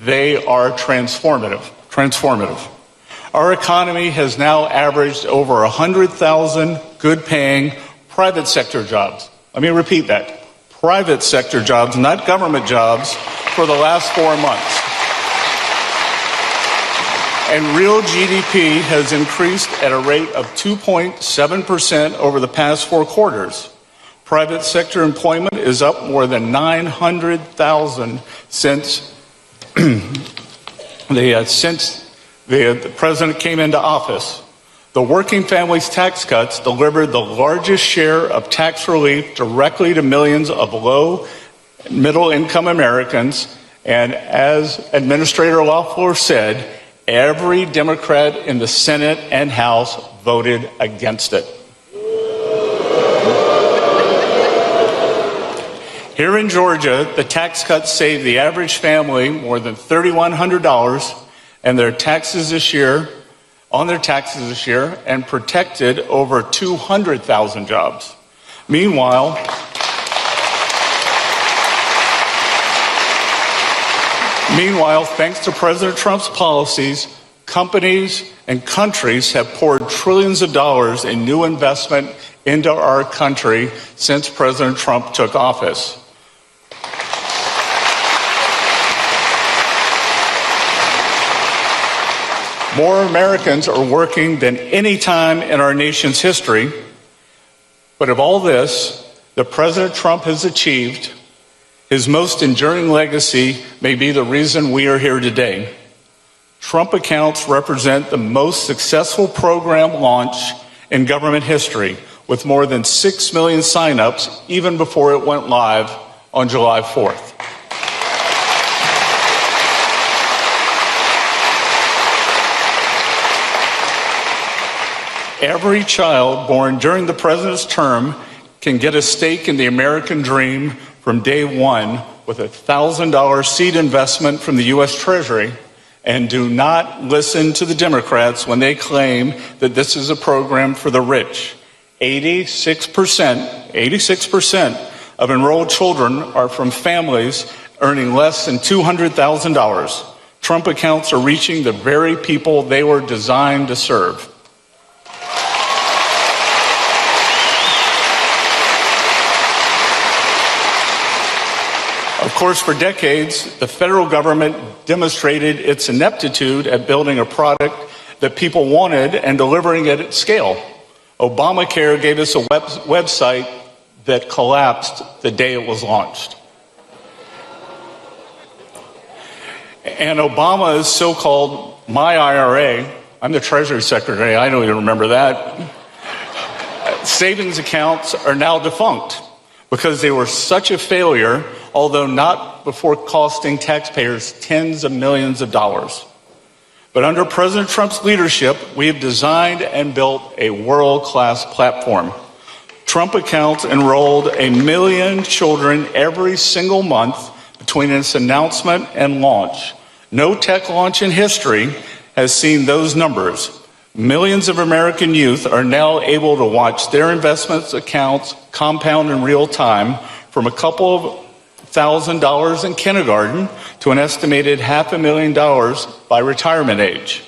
they are transformative. Our economy has now averaged over 100,000 good-paying private sector jobs. Let me repeat that. Private sector jobs, not government jobs, for the last 4 months. And real GDP has increased at a rate of 2.7% over the past 4 quarters. Private sector employment is up more than 900,000 since the president came into office. The Working Families Tax Cuts delivered the largest share of tax relief directly to millions of low and middle income Americans. And as Administrator Loeffler said, every Democrat in the Senate and House voted against it. Here in Georgia, the tax cuts saved the average family more than $3,100 on their taxes this year, and protected over 200,000 jobs. Meanwhile, thanks to President Trump's policies, companies and countries have poured trillions of dollars in new investment into our country since President Trump took office. More Americans are working than any time in our nation's history. But of all this that President Trump has achieved, his most enduring legacy may be the reason we are here today. Trump accounts represent the most successful program launch in government history, with more than 6 million signups even before it went live on July 4th. Every child born during the president's term can get a stake in the American dream from day one with a $1,000 seed investment from the U.S. Treasury. And do not listen to the Democrats when they claim that this is a program for the rich. 86% of enrolled children are from families earning less than $200,000. Trump accounts are reaching the very people they were designed to serve. Of course, for decades, the federal government demonstrated its ineptitude at building a product that people wanted and delivering it at scale. Obamacare gave us a website that collapsed the day it was launched. And Obama's so-called My IRA, I'm the Treasury Secretary, I don't even remember that, savings accounts are now defunct because they were such a failure, although not before costing taxpayers tens of millions of dollars. But under President Trump's leadership, we have designed and built a world-class platform. Trump accounts enrolled 1 million children every single month between its announcement and launch. No tech launch in history has seen those numbers. Millions of American youth are now able to watch their investments accounts compound in real time from a couple of $1,000 in kindergarten to an estimated $500,000 by retirement age.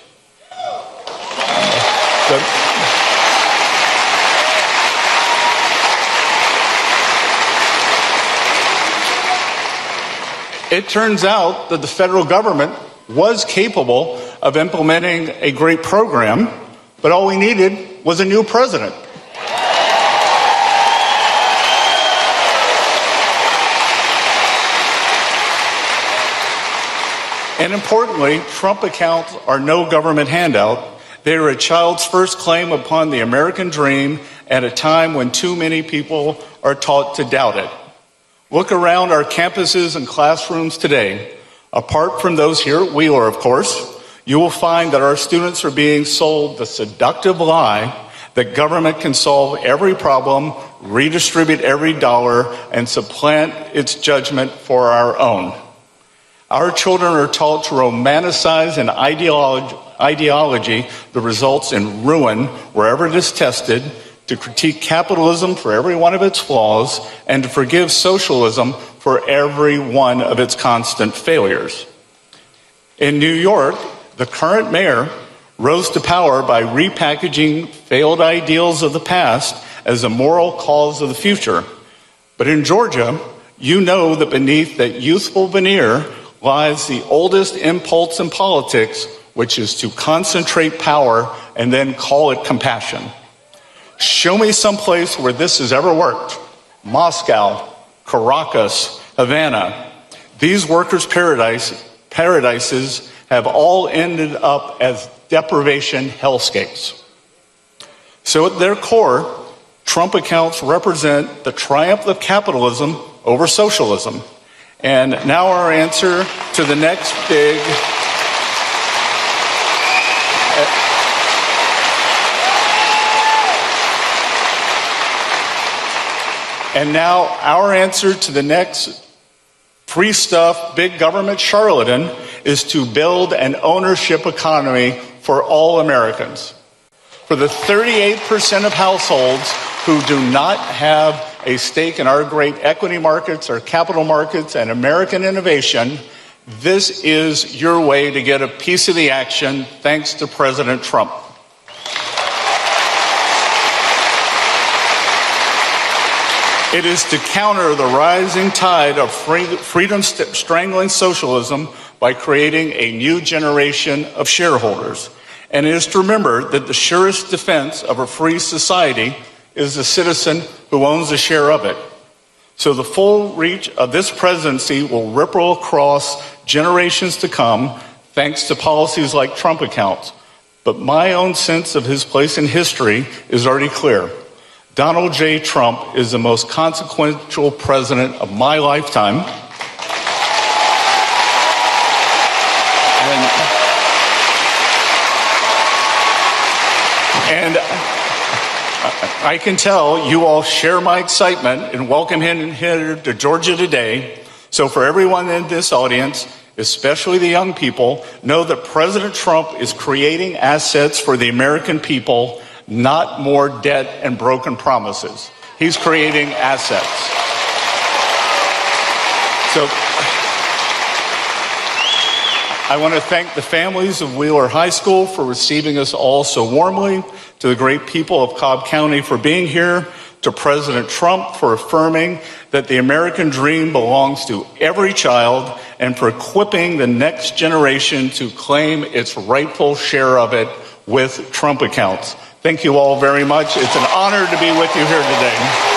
It turns out that the federal government was capable of implementing a great program, but all we needed was a new president. And importantly, Trump accounts are no government handout. They are a child's first claim upon the American dream at a time when too many people are taught to doubt it. Look around our campuses and classrooms today. Apart from those here at Wheeler, of course, you will find that our students are being sold the seductive lie that government can solve every problem, redistribute every dollar, and supplant its judgment for our own. Our children are taught to romanticize an ideology that results in ruin wherever it is tested, to critique capitalism for every one of its flaws, and to forgive socialism for every one of its constant failures. In New York, the current mayor rose to power by repackaging failed ideals of the past as a moral cause of the future. But in Georgia, you know that beneath that youthful veneer lies the oldest impulse in politics, which is to concentrate power and then call it compassion. Show me some place where this has ever worked. Moscow, Caracas, Havana. These workers' paradises have all ended up as deprivation hellscapes. So at their core, Trump accounts represent the triumph of capitalism over socialism. And now our answer to the next big free stuff, big government charlatan is to build an ownership economy for all Americans. For the 38% of households who do not have a stake in our great equity markets, our capital markets, and American innovation, this is your way to get a piece of the action thanks to President Trump. It is to counter the rising tide of freedom-strangling socialism by creating a new generation of shareholders. And it is to remember that the surest defense of a free society is the citizen who owns a share of it. So the full reach of this presidency will ripple across generations to come, thanks to policies like Trump accounts. But my own sense of his place in history is already clear. Donald J. Trump is the most consequential president of my lifetime. And I can tell you all share my excitement and welcome him here to Georgia today. So for everyone in this audience, especially the young people, know that President Trump is creating assets for the American people, not more debt and broken promises. He's creating assets. So I want to thank the families of Wheeler High School for receiving us all so warmly, to the great people of Cobb County for being here, to President Trump for affirming that the American dream belongs to every child, and for equipping the next generation to claim its rightful share of it with Trump accounts. Thank you all very much. It's an honor to be with you here today.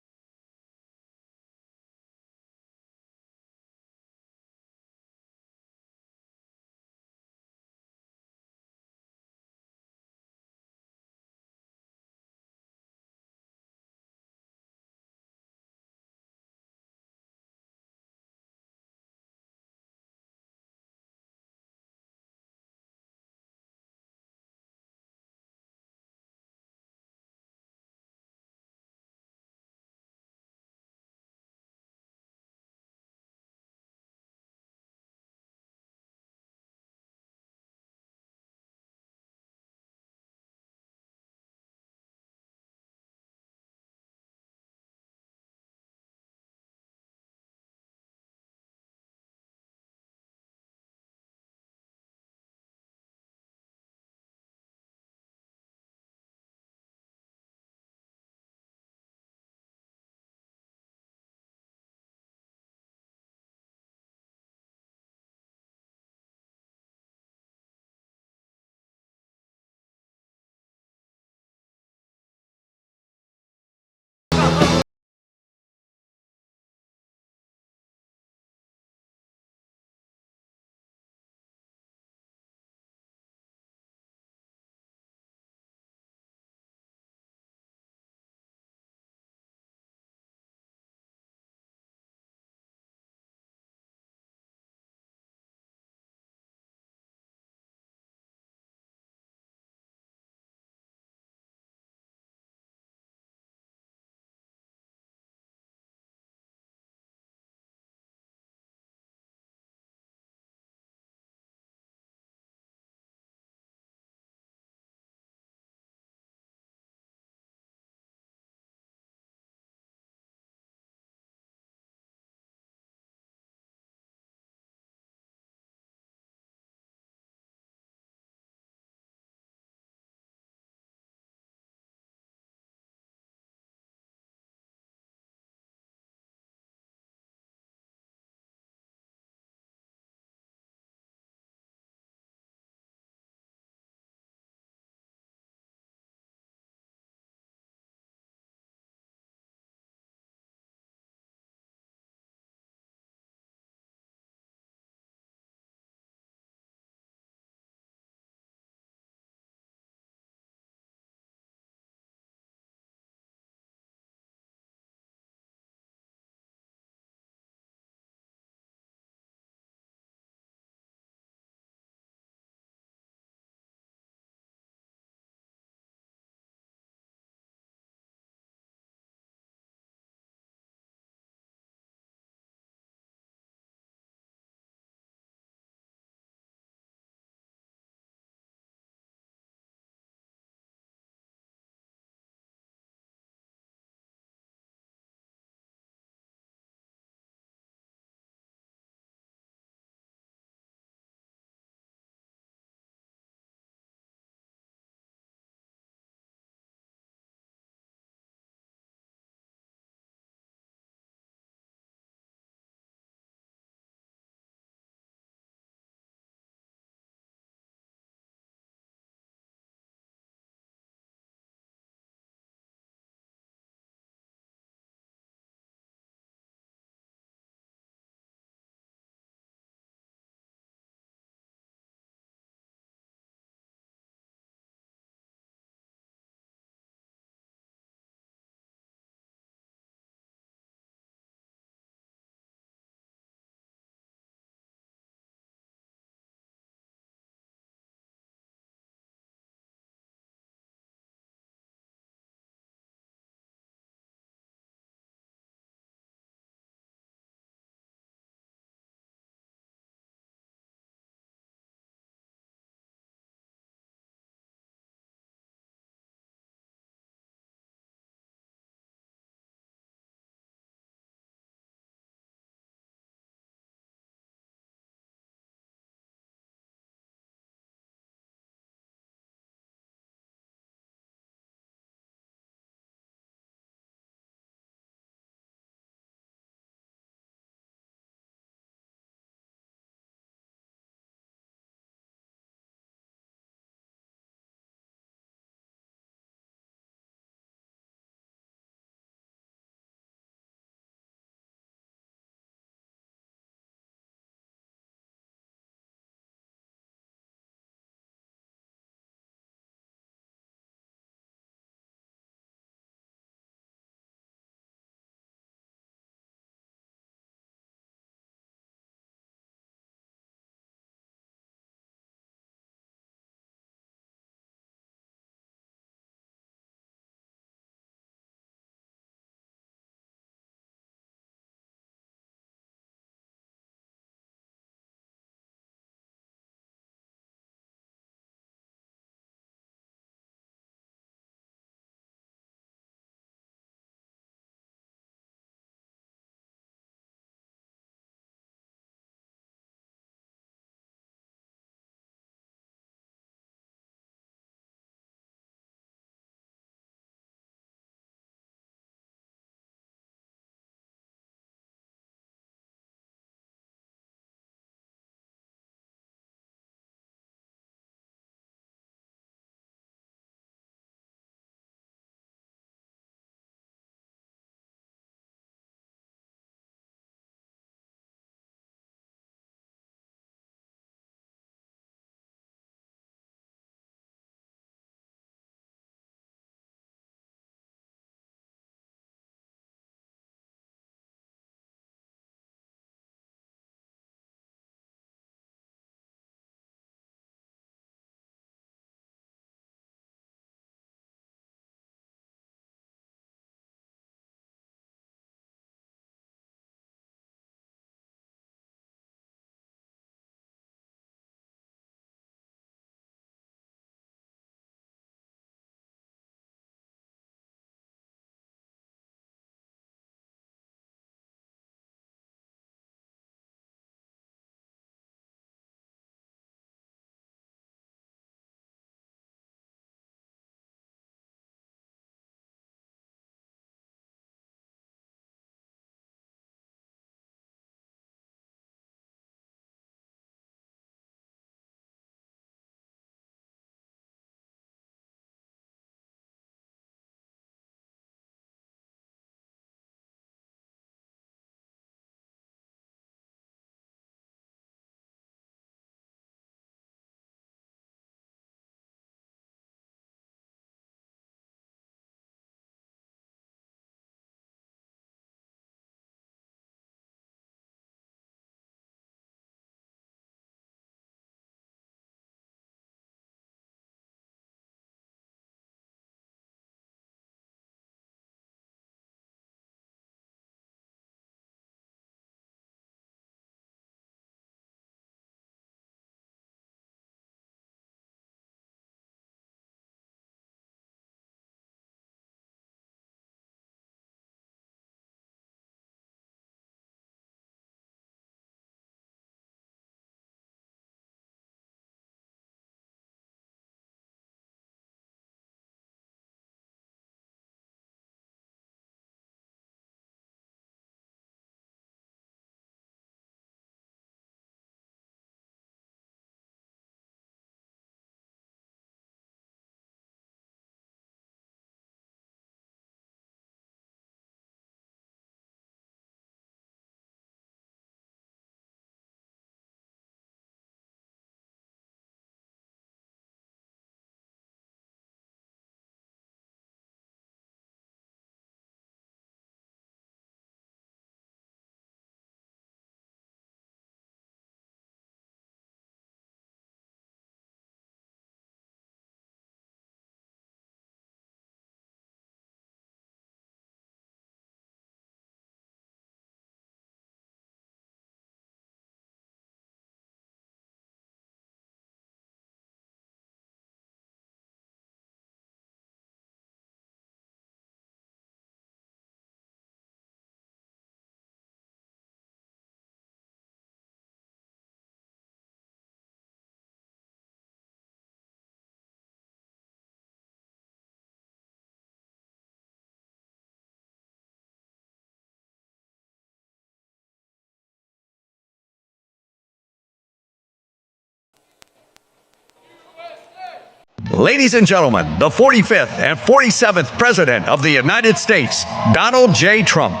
Ladies and gentlemen, the 45th and 47th President of the United States, Donald J. Trump.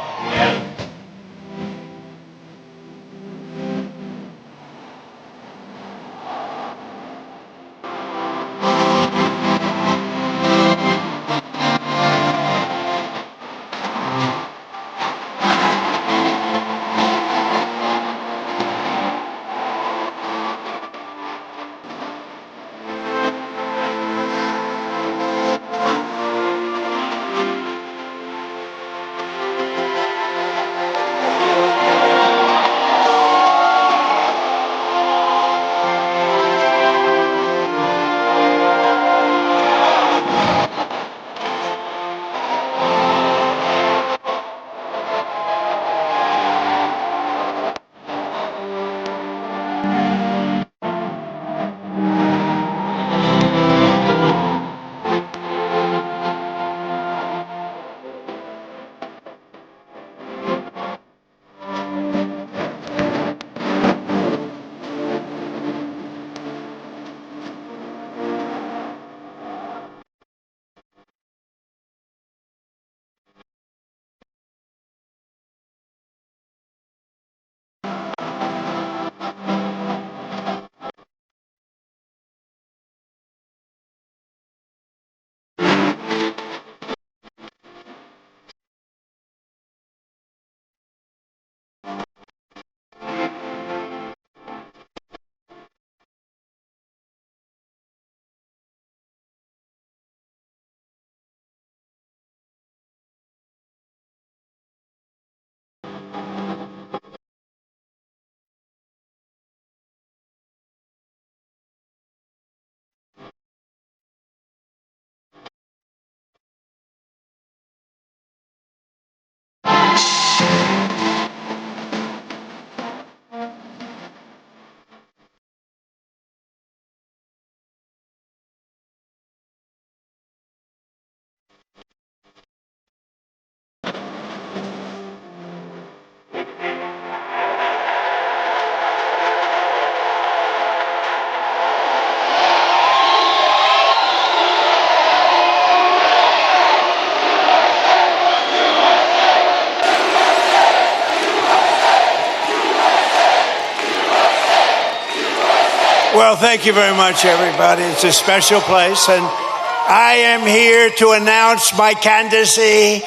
Well, thank you very much, everybody. It's a special place, and I am here to announce my candidacy.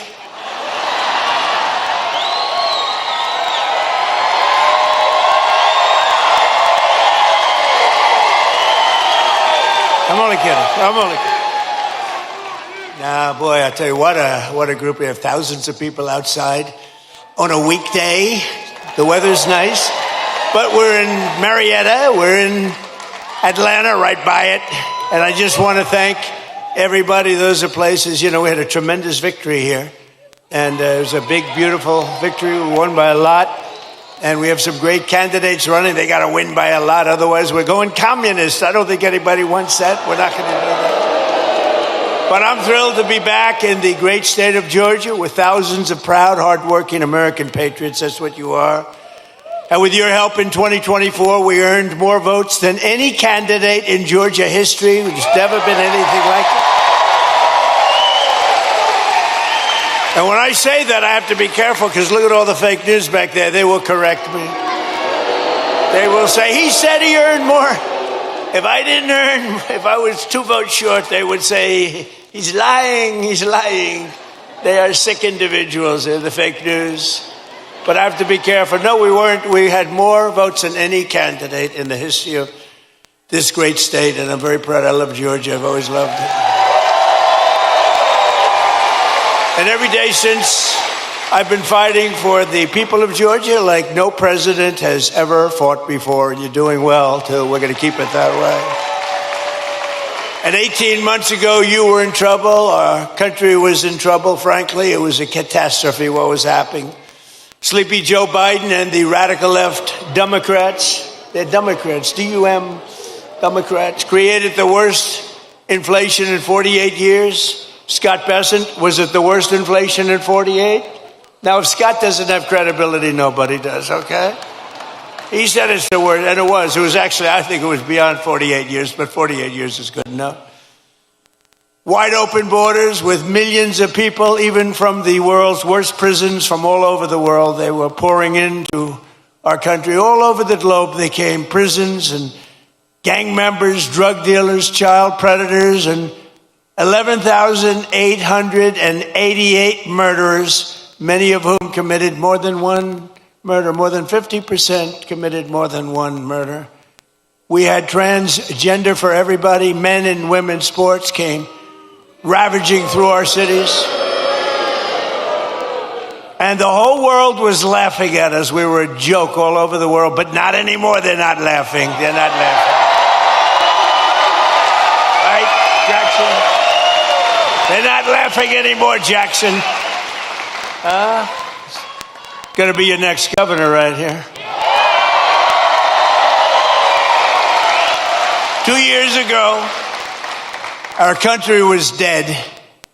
I'm only kidding. Nah, boy, I tell you what a group. We have thousands of people outside on a weekday. The weather's nice, but we're in Marietta. We're in Atlanta, right by it. And I just want to thank everybody. Those are places, we had a tremendous victory here. And it was a big, beautiful victory. We won by a lot. And we have some great candidates running. They got to win by a lot. Otherwise, we're going communist. I don't think anybody wants that. We're not going to do that. But I'm thrilled to be back in the great state of Georgia with thousands of proud, hardworking American patriots. That's what you are. And with your help in 2024, we earned more votes than any candidate in Georgia history. There's never been anything like it. And when I say that, I have to be careful because look at all the fake news back there. They will correct me. They will say, he said he earned more. If I was 2 votes short, they would say, he's lying. They are sick individuals. They're the fake news. But I have to be careful. No, we weren't. We had more votes than any candidate in the history of this great state, and I'm very proud. I love Georgia. I've always loved it. And every day since, I've been fighting for the people of Georgia like no president has ever fought before, and you're doing well, too. We're going to keep it that way. And 18 months ago, you were in trouble. Our country was in trouble, frankly. It was a catastrophe what was happening. Sleepy Joe Biden and the radical left Democrats, they're Democrats, D-U-M, Democrats, created the worst inflation in 48 years. Scott Bessent, was it the worst inflation in 48? Now, if Scott doesn't have credibility, nobody does, okay? He said it's the worst, and it was. It was actually, I think it was beyond 48 years, but 48 years is good enough. wide open borders with millions of people, even from the world's worst prisons from all over the world. They were pouring into our country. All over the globe they came, prisons and gang members, drug dealers, child predators, and 11,888 murderers, many of whom committed more than one murder. More than 50% committed more than one murder. We had transgender for everybody. Men and women's sports came ravaging through our cities. And the whole world was laughing at us. We were a joke all over the world, but not anymore. They're not laughing. They're not laughing. Right, Jackson? They're not laughing anymore, Jackson. Gonna be your next governor right here. 2 years ago, our country was dead,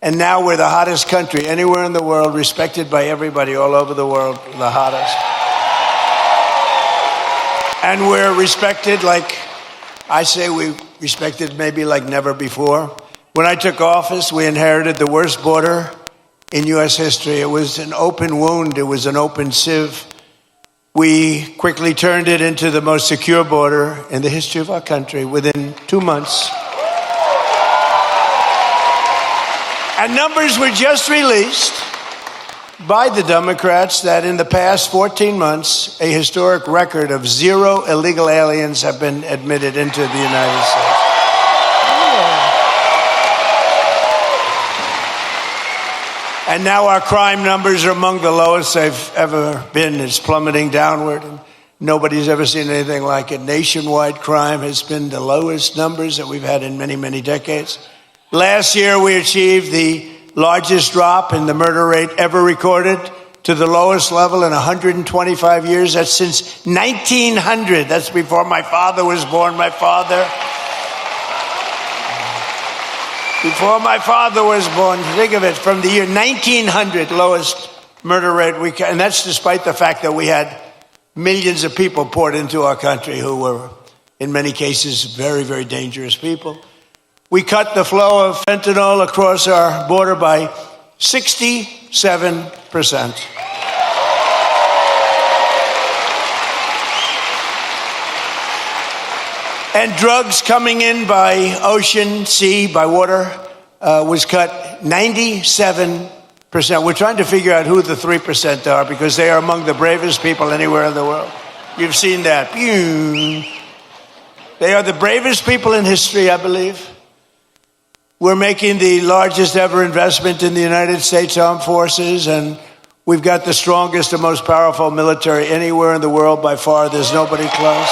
and now we're the hottest country anywhere in the world, respected by everybody all over the world, the hottest. And we're respected like, I say we respected maybe like never before. When I took office, we inherited the worst border in U.S. history. It was an open wound. It was an open sieve. We quickly turned it into the most secure border in the history of our country within 2 months. And numbers were just released by the Democrats that in the past 14 months, a historic record of 0 illegal aliens have been admitted into the United States. And now our crime numbers are among the lowest they've ever been. It's plummeting downward, and nobody's ever seen anything like it. Nationwide crime has been the lowest numbers that we've had in many, many decades. Last year, we achieved the largest drop in the murder rate ever recorded to the lowest level in 125 years. That's since 1900. That's before my father was born. Before my father was born, think of it, from the year 1900, lowest murder rate. And that's despite the fact that we had millions of people poured into our country who were, in many cases, very, very dangerous people. We cut the flow of fentanyl across our border by 67%. And drugs coming in by ocean, sea, by water was cut 97%. We're trying to figure out who the 3% are because they are among the bravest people anywhere in the world. You've seen that. They are the bravest people in history, I believe. We're making the largest ever investment in the United States Armed Forces, and we've got the strongest and most powerful military anywhere in the world by far. There's nobody close.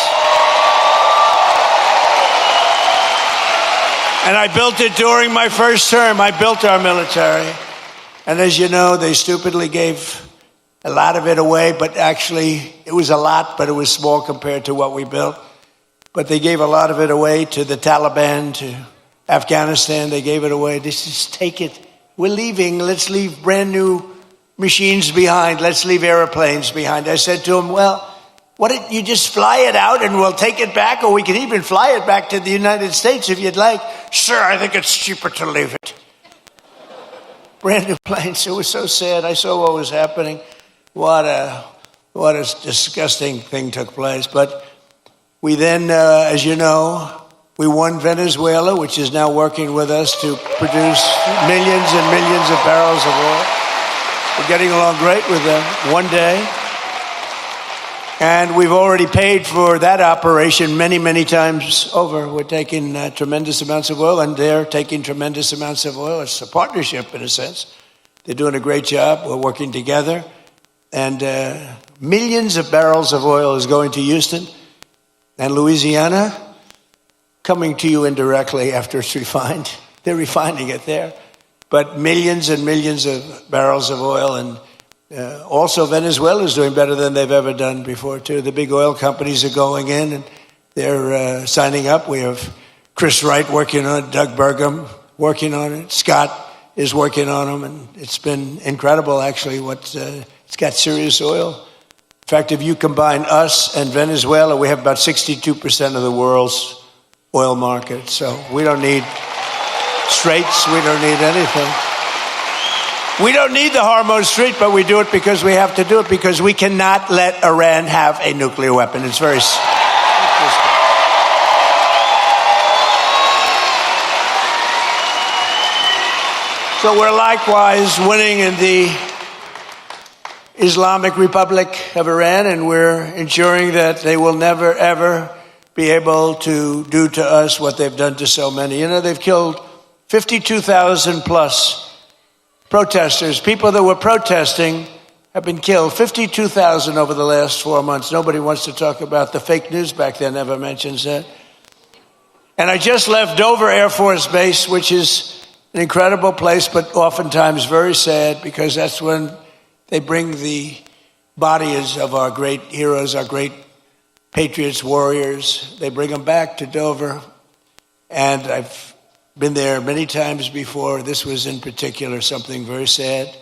And I built it during my first term. I built our military. And as you know, they stupidly gave a lot of it away, but actually it was a lot, but it was small compared to what we built. But they gave a lot of it away to the Taliban, to Afghanistan. They gave it away. They just take it. We're leaving. Let's leave brand new machines behind. Let's leave airplanes behind. I said to them, well, why don't you just fly it out and we'll take it back, or we can even fly it back to the United States if you'd like. Sir, I think it's cheaper to leave it. Brand new planes. It was so sad. I saw what was happening. What a disgusting thing took place. But we then, as you know, we won Venezuela, which is now working with us to produce millions and millions of barrels of oil. We're getting along great with them. One day. And we've already paid for that operation many, many times over. We're taking tremendous amounts of oil, and they're taking tremendous amounts of oil. It's a partnership, in a sense. They're doing a great job. We're working together. And millions of barrels of oil is going to Houston and Louisiana, coming to you indirectly after it's refined. They're refining it there. But millions and millions of barrels of oil. And also, Venezuela is doing better than they've ever done before, too. The big oil companies are going in, and they're signing up. We have Chris Wright working on it, Doug Burgum working on it, Scott is working on them, and it's been incredible, actually. It's got serious oil. In fact, if you combine us and Venezuela, we have about 62% of the world's oil market. So we don't need straits. We don't need anything. We don't need the Hormuz Strait, but we do it because we have to do it, because we cannot let Iran have a nuclear weapon. It's very simple. So we're likewise winning in the Islamic Republic of Iran, and we're ensuring that they will never, ever be able to do to us what they've done to so many. You know, they've killed 52,000 plus protesters. People that were protesting have been killed. 52,000 over the last 4 months. Nobody wants to talk about the fake news back then, never mentions that. And I just left Dover Air Force Base, which is an incredible place, but oftentimes very sad, because that's when they bring the bodies of our great heroes, our great patriots, warriors. They bring them back to Dover. And I've been there many times before. This was in particular something very sad.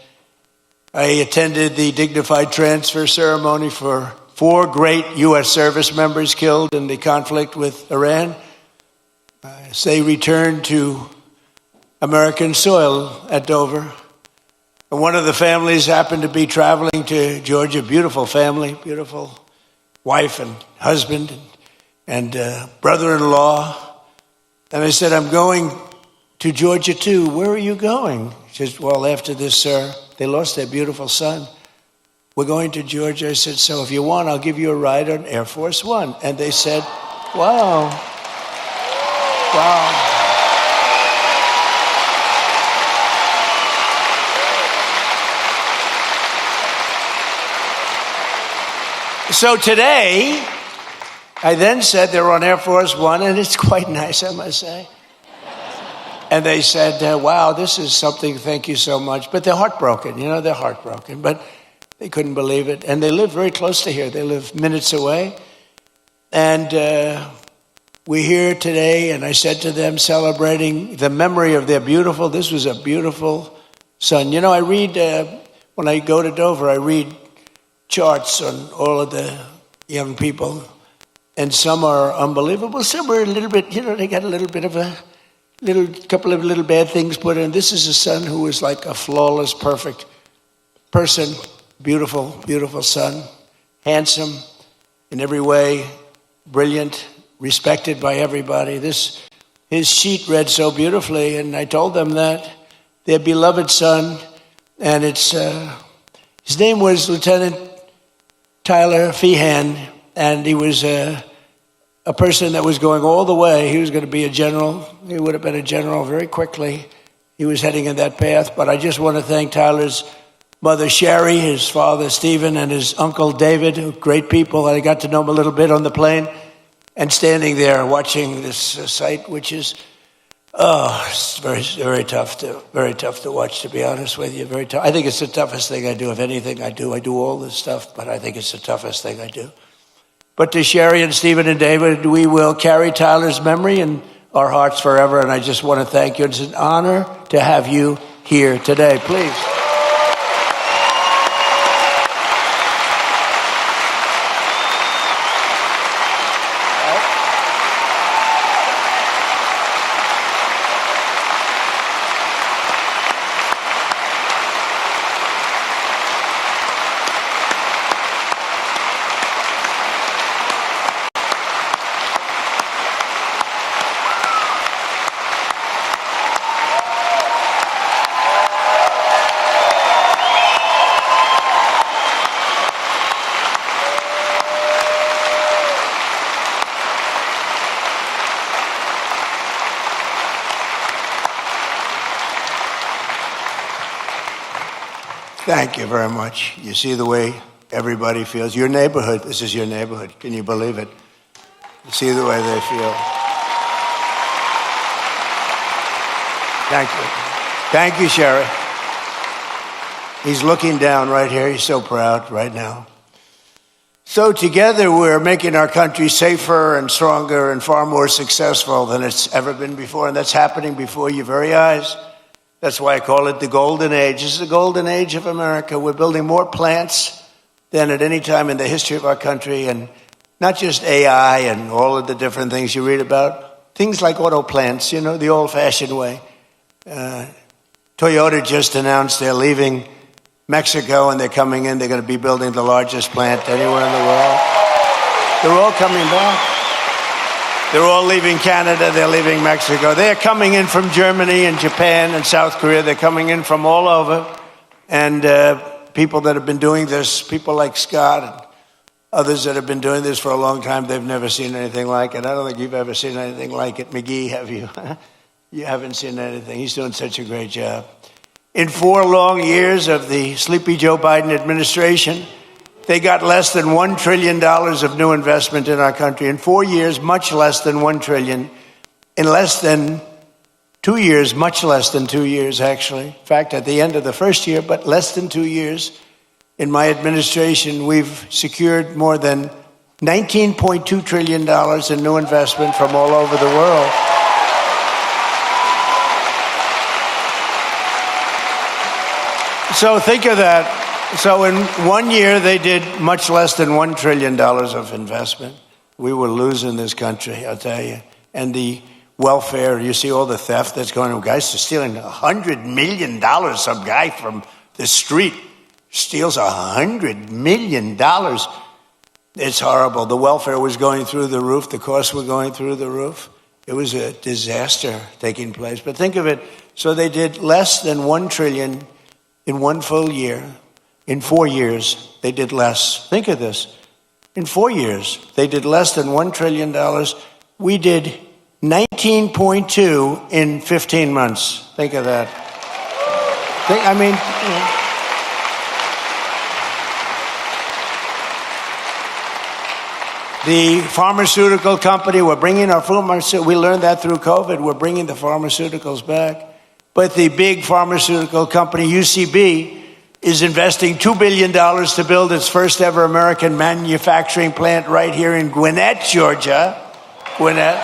I attended the dignified transfer ceremony for 4 great U.S. service members killed in the conflict with Iran. As they returned to American soil at Dover. And one of the families happened to be traveling to Georgia. Beautiful family, beautiful wife and husband and brother-in-law. And I said, I'm going to Georgia too. Where are you going? She says, well, after this, sir, they lost their beautiful son. We're going to Georgia. I said, so if you want, I'll give you a ride on Air Force One. And they said, wow. Wow. So today, I then said they're on Air Force One, and it's quite nice, I must say. And they said, wow, this is something, thank you so much. But they're heartbroken, they're heartbroken. But they couldn't believe it. And they live very close to here. They live minutes away. And we're here today, and I said to them, celebrating the memory of their this was a beautiful son. I read, when I go to Dover, I read charts on all of the young people, and some are unbelievable. Some are a little bit, they got a little bit of couple of little bad things put in. This is a son who is like a flawless, perfect person, beautiful, beautiful son, handsome in every way, brilliant, respected by everybody. His sheet read so beautifully, and I told them that their beloved son, and his name was Lieutenant Tyler Feehan, and he was a person that was going all the way. He was going to be a general. He would have been a general very quickly. He was heading in that path. But I just want to thank Tyler's mother, Sherry, his father, Stephen, and his uncle, David, great people. I got to know them a little bit on the plane, and standing there watching this sight, which is, it's very, very tough to watch, to be honest with you. Very tough. I think it's the toughest thing I do. If anything I do all this stuff, but I think it's the toughest thing I do. But to Sherry and Stephen and David, we will carry Tyler's memory in our hearts forever. And I just want to thank you. It's an honor to have you here today. Please. Thank you very much. You see the way everybody feels. Your neighborhood, this is your neighborhood. Can you believe it? You see the way they feel. Thank you. Thank you, Sherry. He's looking down right here. He's so proud right now. So together we're making our country safer and stronger and far more successful than it's ever been before. And that's happening before your very eyes. That's why I call it the golden age. This is the golden age of America. We're building more plants than at any time in the history of our country. And not just AI and all of the different things you read about. Things like auto plants, the old-fashioned way. Toyota just announced they're leaving Mexico and they're coming in. They're going to be building the largest plant anywhere in the world. They're all coming back. They're all leaving Canada. They're leaving Mexico. They're coming in from Germany and Japan and South Korea. They're coming in from all over. And people that have been doing this, people like Scott and others that have been doing this for a long time, they've never seen anything like it. I don't think you've ever seen anything like it. McGee, have you? You haven't seen anything. He's doing such a great job. In 4 long years of the sleepy Joe Biden administration, they got less than $1 trillion of new investment in our country. In 4 years, much less than $1 trillion. In less than 2 years, much less than 2 years, actually. In fact, at the end of the first year, but less than 2 years, in my administration, we've secured more than $19.2 trillion in new investment from all over the world. So think of that. So in 1 year, they did much less than $1 trillion of investment. We were losing this country, I'll tell you. And the welfare, you see all the theft that's going on. Guys are stealing $100 million. Some guy from the street steals $100 million. It's horrible. The welfare was going through the roof. The costs were going through the roof. It was a disaster taking place. But think of it. So they did less than $1 trillion in 1 full year. In 4 years, they did less. Think of this. In 4 years, they did less than $1 trillion. We did 19.2 in 15 months. Think of that. The pharmaceutical company, we're bringing our pharmaceuticals, we learned that through COVID, we're bringing the pharmaceuticals back. But the big pharmaceutical company, UCB, is investing $2 billion to build its first ever American manufacturing plant right here in Gwinnett, Georgia. Gwinnett.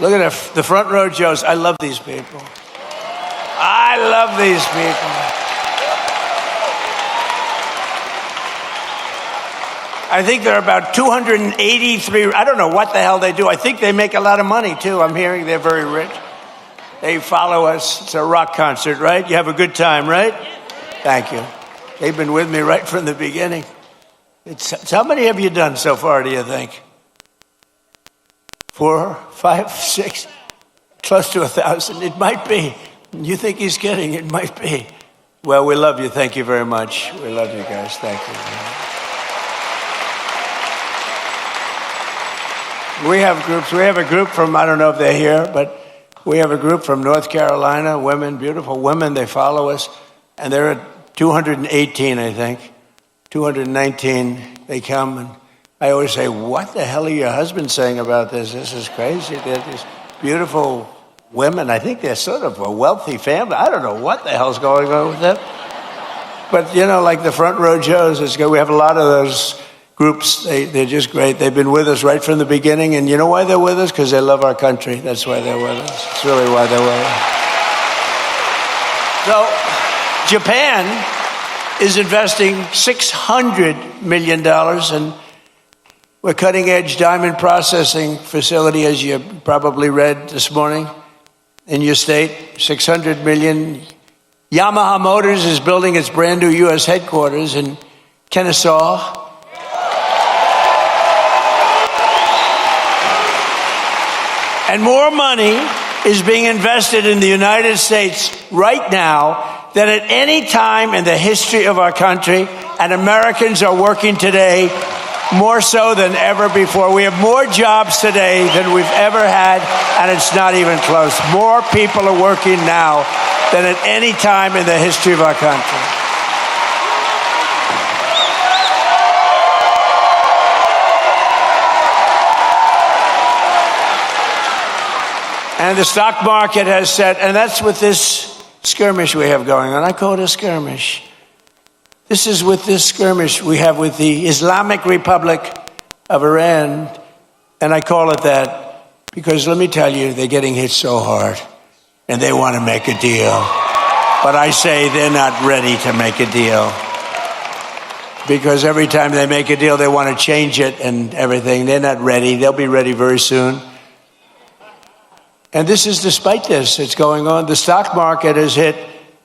Look at the front row Joes. I love these people. I love these people. I think there are about 283. I don't know what the hell they do. I think they make a lot of money, too. I'm hearing they're very rich. They follow us. It's a rock concert, right? You have a good time, right? Thank you. They've been with me right from the beginning. How many have you done so far, do you think? 4, 5, 6, close to 1,000. It might be. You think he's kidding? It might be. Well, we love you. Thank you very much. We love you guys. Thank you. We have groups. We have a group from, I don't know if they're here, but we have a group from North Carolina, women, beautiful women. They follow us. And they're at 218, I think. 219. They come. And I always say, what the hell are your husbands saying about this? This is crazy. They're these beautiful women. I think they're sort of a wealthy family. I don't know what the hell's going on with them. But, you know, like the front row Joes, it's good. We have a lot of those groups. They're just great. They've been with us right from the beginning. And you know why they're with us? Because they love our country. That's why they're with us. It's really why they're with us. So Japan is investing $600 million in a cutting-edge diamond processing facility, as you probably read this morning in your state. $600 million. Yamaha Motors is building its brand new U.S. headquarters in Kennesaw. And more money is being invested in the United States right now than at any time in the history of our country. And Americans are working today more so than ever before. We have more jobs today than we've ever had, and it's not even close. More people are working now than at any time in the history of our country. And the stock market has said, and that's with this skirmish we have going on. I call it a skirmish. This is with this skirmish we have with the Islamic Republic of Iran. And I call it that because, let me tell you, they're getting hit so hard. And they want to make a deal. But I say they're not ready to make a deal. Because every time they make a deal, they want to change it and everything. They're not ready. They'll be ready very soon. And this is despite this. It's going on. The stock market has hit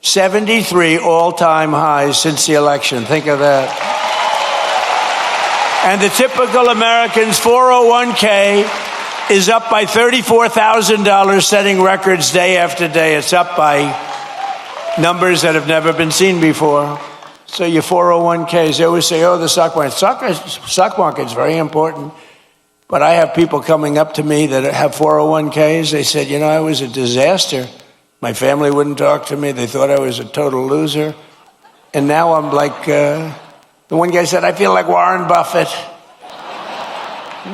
73 all-time highs since the election. Think of that. And the typical American's 401k is up by $34,000, setting records day after day. It's up by numbers that have never been seen before. So your 401ks, they always say, oh, the stock market. Stock market is very important. But I have people coming up to me that have 401ks. They said, I was a disaster. My family wouldn't talk to me. They thought I was a total loser. And now I'm like, the one guy said, I feel like Warren Buffett.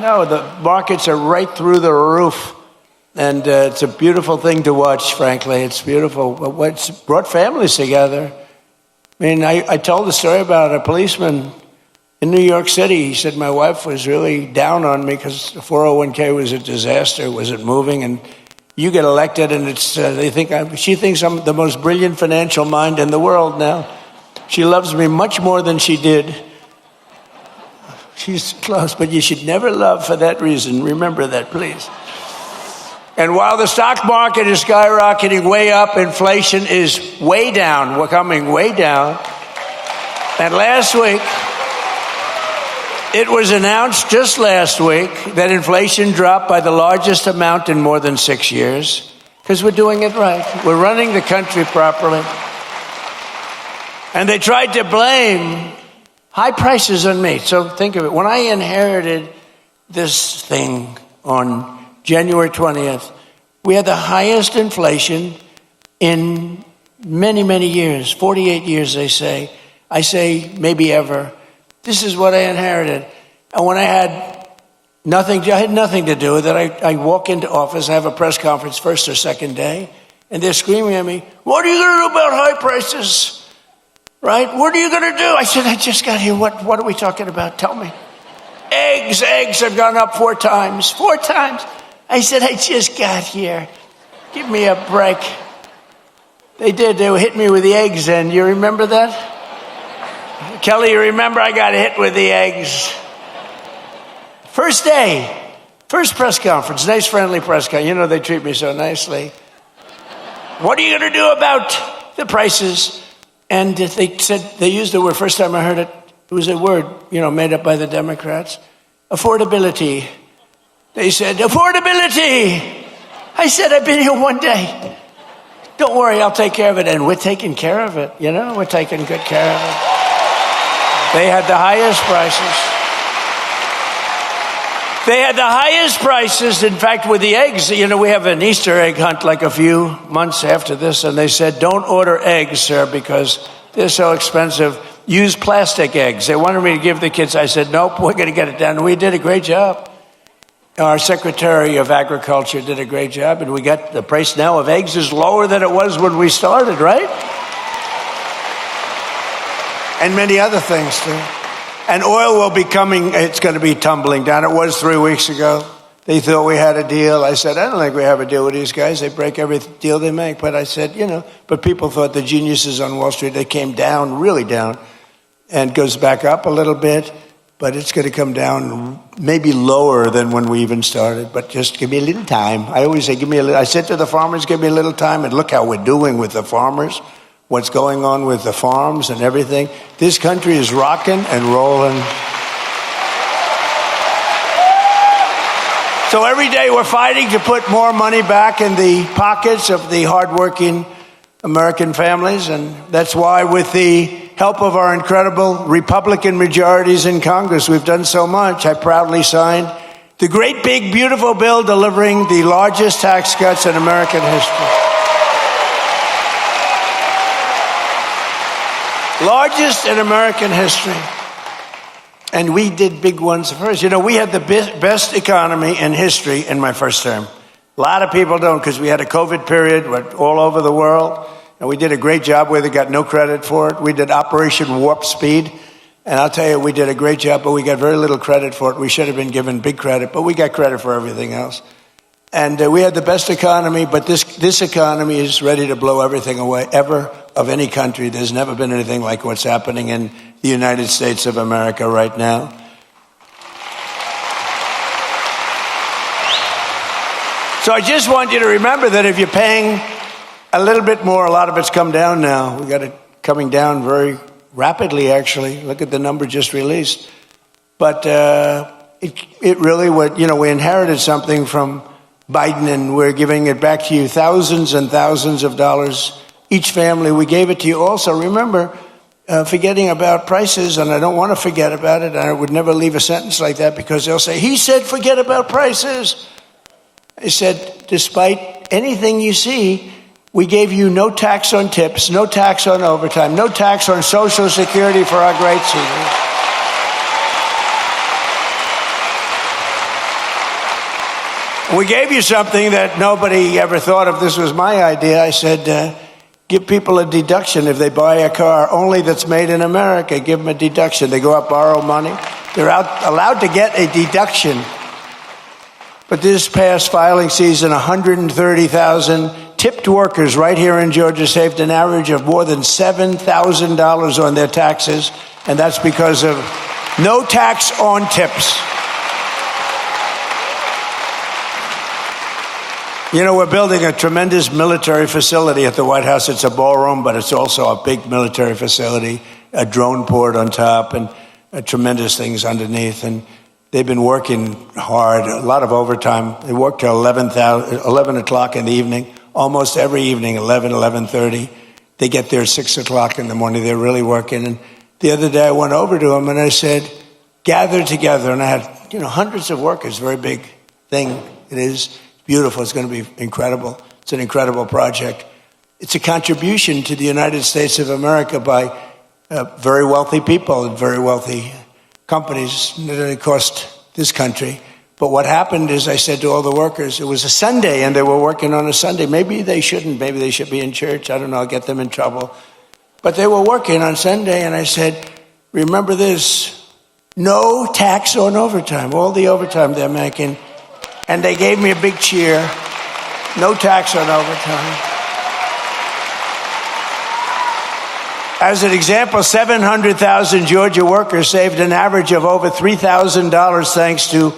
No, the markets are right through the roof. And it's a beautiful thing to watch, frankly. It's beautiful. What's brought families together. I mean, I told the story about a policeman in New York City. He said, my wife was really down on me because the 401k was a disaster, wasn't moving. And you get elected and she thinks I'm the most brilliant financial mind in the world now. She loves me much more than she did. She's close, but you should never love for that reason. Remember that, please. And while the stock market is skyrocketing way up, inflation is way down. We're coming way down. And last week, it was announced just last week that inflation dropped by the largest amount in more than 6 years because we're doing it right. We're running the country properly. And they tried to blame high prices on me. So think of it. When I inherited this thing on January 20th, we had the highest inflation in many, many years, 48 years, they say. I say maybe ever. This is what I inherited. And when I had nothing to do with it, I walk into office, I have a press conference first or second day, and they're screaming at me, what are you going to do about high prices? Right? What are you going to do? I said, I just got here. What are we talking about? Tell me. Eggs have gone up 4 times. 4 times. I said, I just got here. Give me a break. They did. They hit me with the eggs, and you remember that? Kelly, you remember I got hit with the eggs. First day, first press conference, nice friendly press conference. They treat me so nicely. What are you going to do about the prices? And they said, they used the word, first time I heard it, it was a word, made up by the Democrats. Affordability. They said, affordability. I said, I've been here 1 day. Don't worry, I'll take care of it. And we're taking care of it, we're taking good care of it. They had the highest prices. They had the highest prices. In fact, with the eggs, we have an Easter egg hunt like a few months after this. And they said, don't order eggs, sir, because they're so expensive. Use plastic eggs. They wanted me to give the kids. I said, nope, we're going to get it done. We did a great job. Our Secretary of Agriculture did a great job. And we got the price now of eggs is lower than it was when we started, right? And many other things, too. And oil will be coming, it's going to be tumbling down. It was 3 weeks ago. They thought we had a deal. I said, I don't think we have a deal with these guys. They break every deal they make. But I said, but people thought the geniuses on Wall Street, they came down, really down, and goes back up a little bit. But it's going to come down maybe lower than when we even started. But just give me a little time. I always say, I said to the farmers, give me a little time. And look how we're doing with the farmers. What's going on with the farms and everything. This country is rocking and rolling. So every day we're fighting to put more money back in the pockets of the hardworking American families. And that's why with the help of our incredible Republican majorities in Congress, we've done so much. I proudly signed the great, big, beautiful bill delivering the largest tax cuts in American history. Largest in American history. And we did big ones first. We had the best economy in history in my first term. A lot of people don't because we had a COVID period all over the world. And we did a great job where they got no credit for it. We did Operation Warp Speed. And I'll tell you, we did a great job, but we got very little credit for it. We should have been given big credit, but we got credit for everything else. And we had the best economy, but this economy is ready to blow everything away, ever, of any country. There's never been anything like what's happening in the United States of America right now. So I just want you to remember that if you're paying a little bit more, a lot of it's come down now. We got it coming down very rapidly, actually. Look at the number just released. But it really would, we inherited something from Biden, and we're giving it back to you, thousands and thousands of dollars each family. We gave it to you also. Remember, forgetting about prices, and I don't want to forget about it. I would never leave a sentence like that because they'll say, he said forget about prices. I said, despite anything you see, we gave you no tax on tips, no tax on overtime, no tax on Social Security for our great seniors. We gave you something that nobody ever thought of. This was my idea. I said, give people a deduction if they buy a car only that's made in America. Give them a deduction. They go out, borrow money. They're allowed to get a deduction. But this past filing season, 130,000 tipped workers right here in Georgia saved an average of more than $7,000 on their taxes. And that's because of no tax on tips. We're building a tremendous military facility at the White House. It's a ballroom, but it's also a big military facility, a drone port on top, and tremendous things underneath. And they've been working hard, a lot of overtime. They work till 11 o'clock in the evening, almost every evening, 11:30. They get there at 6 o'clock in the morning. They're really working. And the other day I went over to them and I said, gather together. And I had, hundreds of workers, very big thing it is. Beautiful. It's going to be incredible. It's an incredible project. It's a contribution to the United States of America by very wealthy people and very wealthy companies that it cost this country. But what happened is I said to all the workers, it was a Sunday and they were working on a Sunday. Maybe they shouldn't. Maybe they should be in church. I don't know. I'll get them in trouble. But they were working on Sunday and I said, remember this, no tax on overtime, all the overtime they're making. And they gave me a big cheer. No tax on overtime. As an example, 700,000 Georgia workers saved an average of over $3,000 thanks to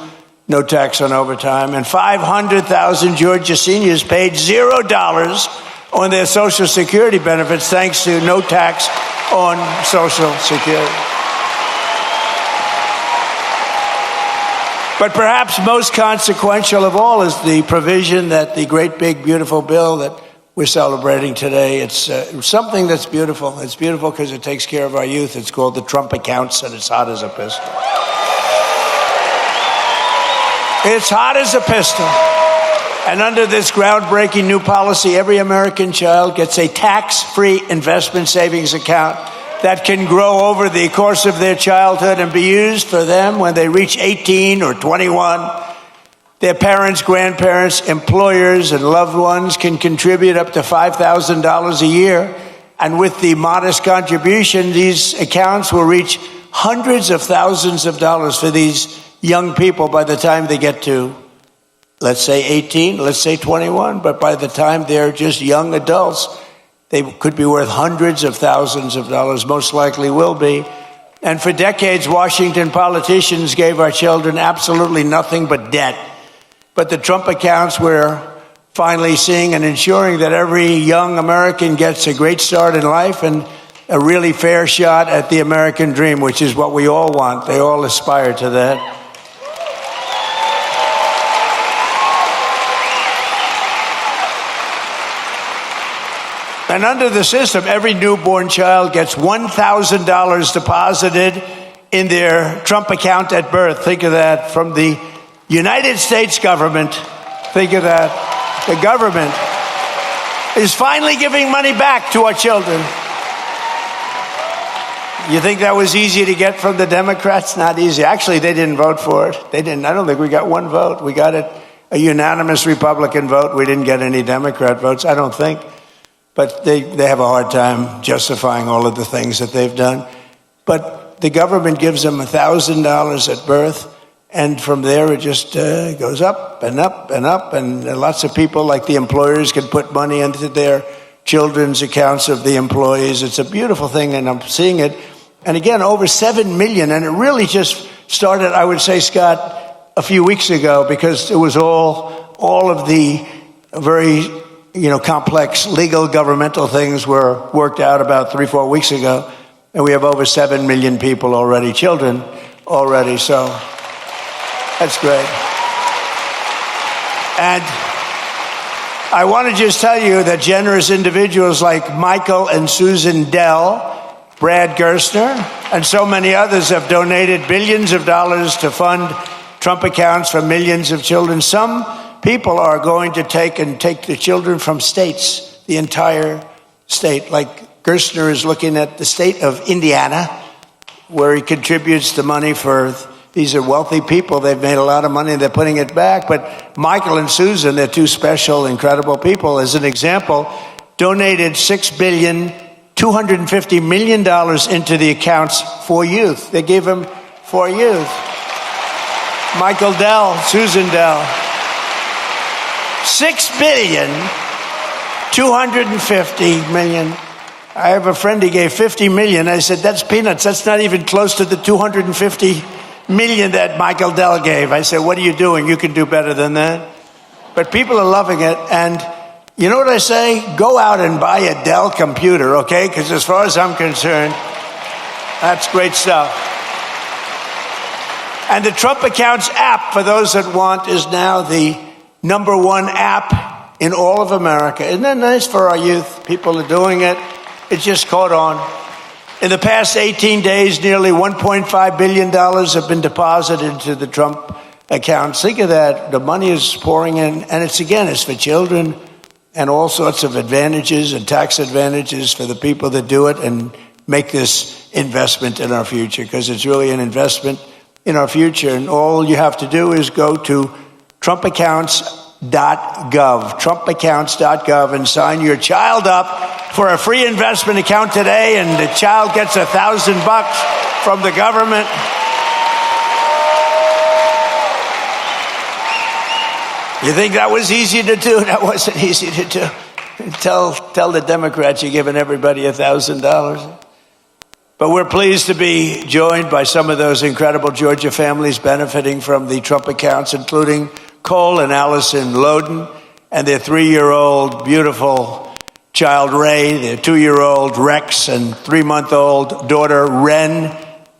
no tax on overtime. And 500,000 Georgia seniors paid $0 on their Social Security benefits thanks to no tax on Social Security. But perhaps most consequential of all is the provision that the great big beautiful bill that we're celebrating today. It's something that's beautiful. It's beautiful because it takes care of our youth. It's called the Trump accounts, and it's hot as a pistol. It's hot as a pistol. And under this groundbreaking new policy, every American child gets a tax-free investment savings account that can grow over the course of their childhood and be used for them when they reach 18 or 21. Their parents, grandparents, employers, and loved ones can contribute up to $5,000 a year. And with the modest contribution, these accounts will reach hundreds of thousands of dollars for these young people by the time they get to, let's say 18, let's say 21. But by the time they're just young adults, they could be worth hundreds of thousands of dollars, most likely will be. And for decades, Washington politicians gave our children absolutely nothing but debt. But the Trump accounts, we're finally seeing and ensuring that every young American gets a great start in life and a really fair shot at the American dream, which is what we all want. They all aspire to that. And under the system, every newborn child gets $1,000 deposited in their Trump account at birth. Think of that, from the United States government. Think of that. The government is finally giving money back to our children. You think that was easy to get from the Democrats? Not easy. Actually, they didn't vote for it. They didn't. I don't think we got one vote. We got it, a unanimous Republican vote. We didn't get any Democrat votes, I don't think. But they have a hard time justifying all of the things that they've done. But the government gives them $1,000 at birth, and from there it just goes up and up and up. And lots of people, like the employers, can put money into their children's accounts of the employees. It's a beautiful thing, and I'm seeing it. And again, over 7 million, and it really just started, I would say, Scott, a few weeks ago, because it was all all of the very complex legal governmental things were worked out about 3-4 weeks ago, and we have over 7 million people already, children already, so that's great. And I want to just tell you that generous individuals like Michael and Susan Dell, Brad Gerstner, and so many others have donated billions of dollars to fund Trump accounts for millions of children. Some people are going to take the children from states, the entire state. Like Gerstner is looking at the state of Indiana, where he contributes the money for, these are wealthy people. They've made a lot of money. They're putting it back. But Michael and Susan, they're two special, incredible people. As an example, donated $6.25 billion into the accounts for youth. They gave them for youth. Michael Dell, Susan Dell. $6.25 billion. I have a friend, he gave $50 million. I said, that's peanuts. That's not even close to the $250 million that Michael Dell gave. I said, what are you doing? You can do better than that. But people are loving it. And you know what I say? Go out and buy a Dell computer, okay? Because as far as I'm concerned, that's great stuff. And the Trump Accounts app, for those that want, is now the #1 app in all of America. Isn't that nice for our youth? People are doing it. It just caught on. In the past 18 days, nearly $1.5 billion have been deposited into the Trump accounts. Think of that. The money is pouring in. And it's for children and all sorts of advantages and tax advantages for the people that do it and make this investment in our future, because it's really an investment in our future. And all you have to do is go to trumpaccounts.gov, and sign your child up for a free investment account today, and the child gets $1,000 from the government. You think that was easy to do? That wasn't easy to do. Tell the Democrats you're giving everybody $1,000. But we're pleased to be joined by some of those incredible Georgia families benefiting from the Trump accounts, including Cole and Allison Loden and their 3-year-old beautiful child Ray, their 2-year-old Rex, and 3-month-old daughter Ren.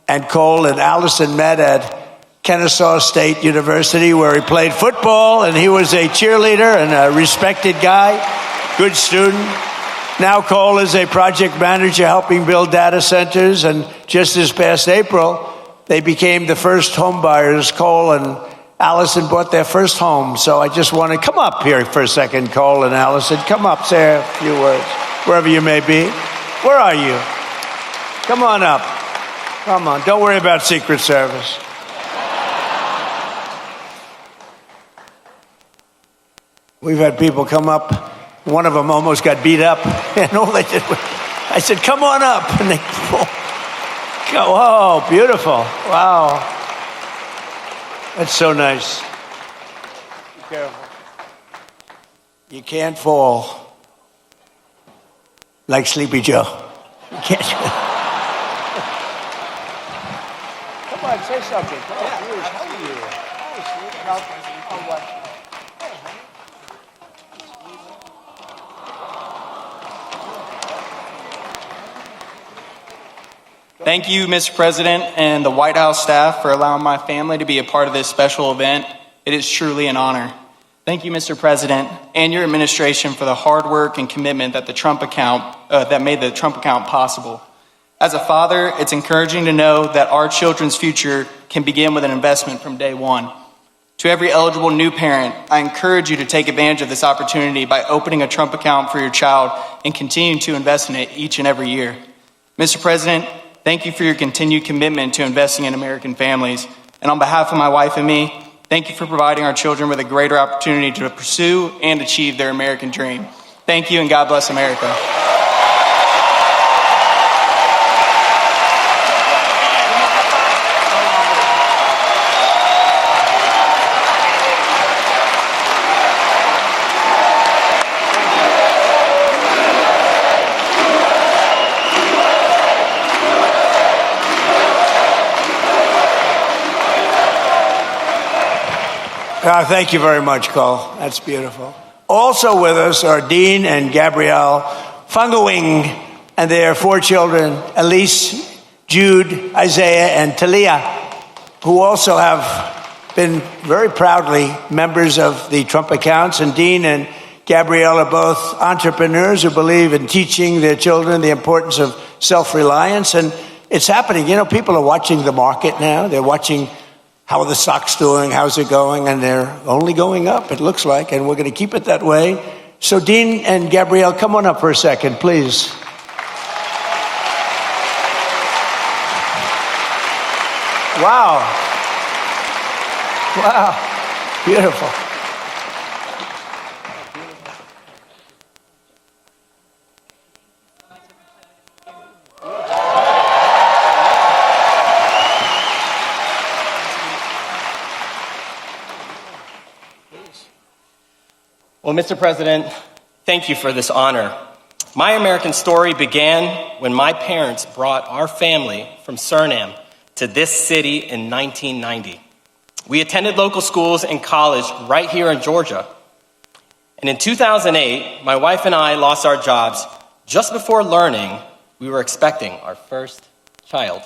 And Cole and Allison met at Kennesaw State University, where he played football, and he was a cheerleader and a respected guy, good student. Now Cole is a project manager helping build data centers, and just this past April, they became the first home buyers. Cole and Allison bought their first home. So I just want to come up here for a second, Cole and Allison. Come up, say a few words, wherever you may be. Where are you? Come on up. Come on. Don't worry about Secret Service. We've had people come up. One of them almost got beat up. And all they did was, I said, come on up. And they go, oh, beautiful. Wow. That's so nice. Be careful. You can't fall like Sleepy Joe. You can't. Come on, say something. Come on, please. How are you? Hi, what? Thank you, Mr. President, and the White House staff for allowing my family to be a part of this special event. It is truly an honor. Thank you, Mr. President, and your administration for the hard work and commitment that that made the Trump account possible. As a father, it's encouraging to know that our children's future can begin with an investment from day one. To every eligible new parent, I encourage you to take advantage of this opportunity by opening a Trump account for your child and continuing to invest in it each and every year. Mr. President, thank you for your continued commitment to investing in American families. And on behalf of my wife and me, thank you for providing our children with a greater opportunity to pursue and achieve their American dream. Thank you, and God bless America. Thank you very much, Cole. That's beautiful. Also with us are Dean and Gabrielle Fungawing and their 4 children, Elise, Jude, Isaiah, and Talia, who also have been very proudly members of the Trump accounts. And Dean and Gabrielle are both entrepreneurs who believe in teaching their children the importance of self-reliance. And it's happening. You know, people are watching the market now. They're watching how are the stocks doing, how's it going, and they're only going up, it looks like, and we're going to keep it that way. So Dean and Gabrielle, come on up for a second, please. Wow. Wow. Beautiful. Well, Mr. President, thank you for this honor. My American story began when my parents brought our family from Suriname to this city in 1990. We attended local schools and college right here in Georgia. And in 2008, my wife and I lost our jobs just before learning we were expecting our first child.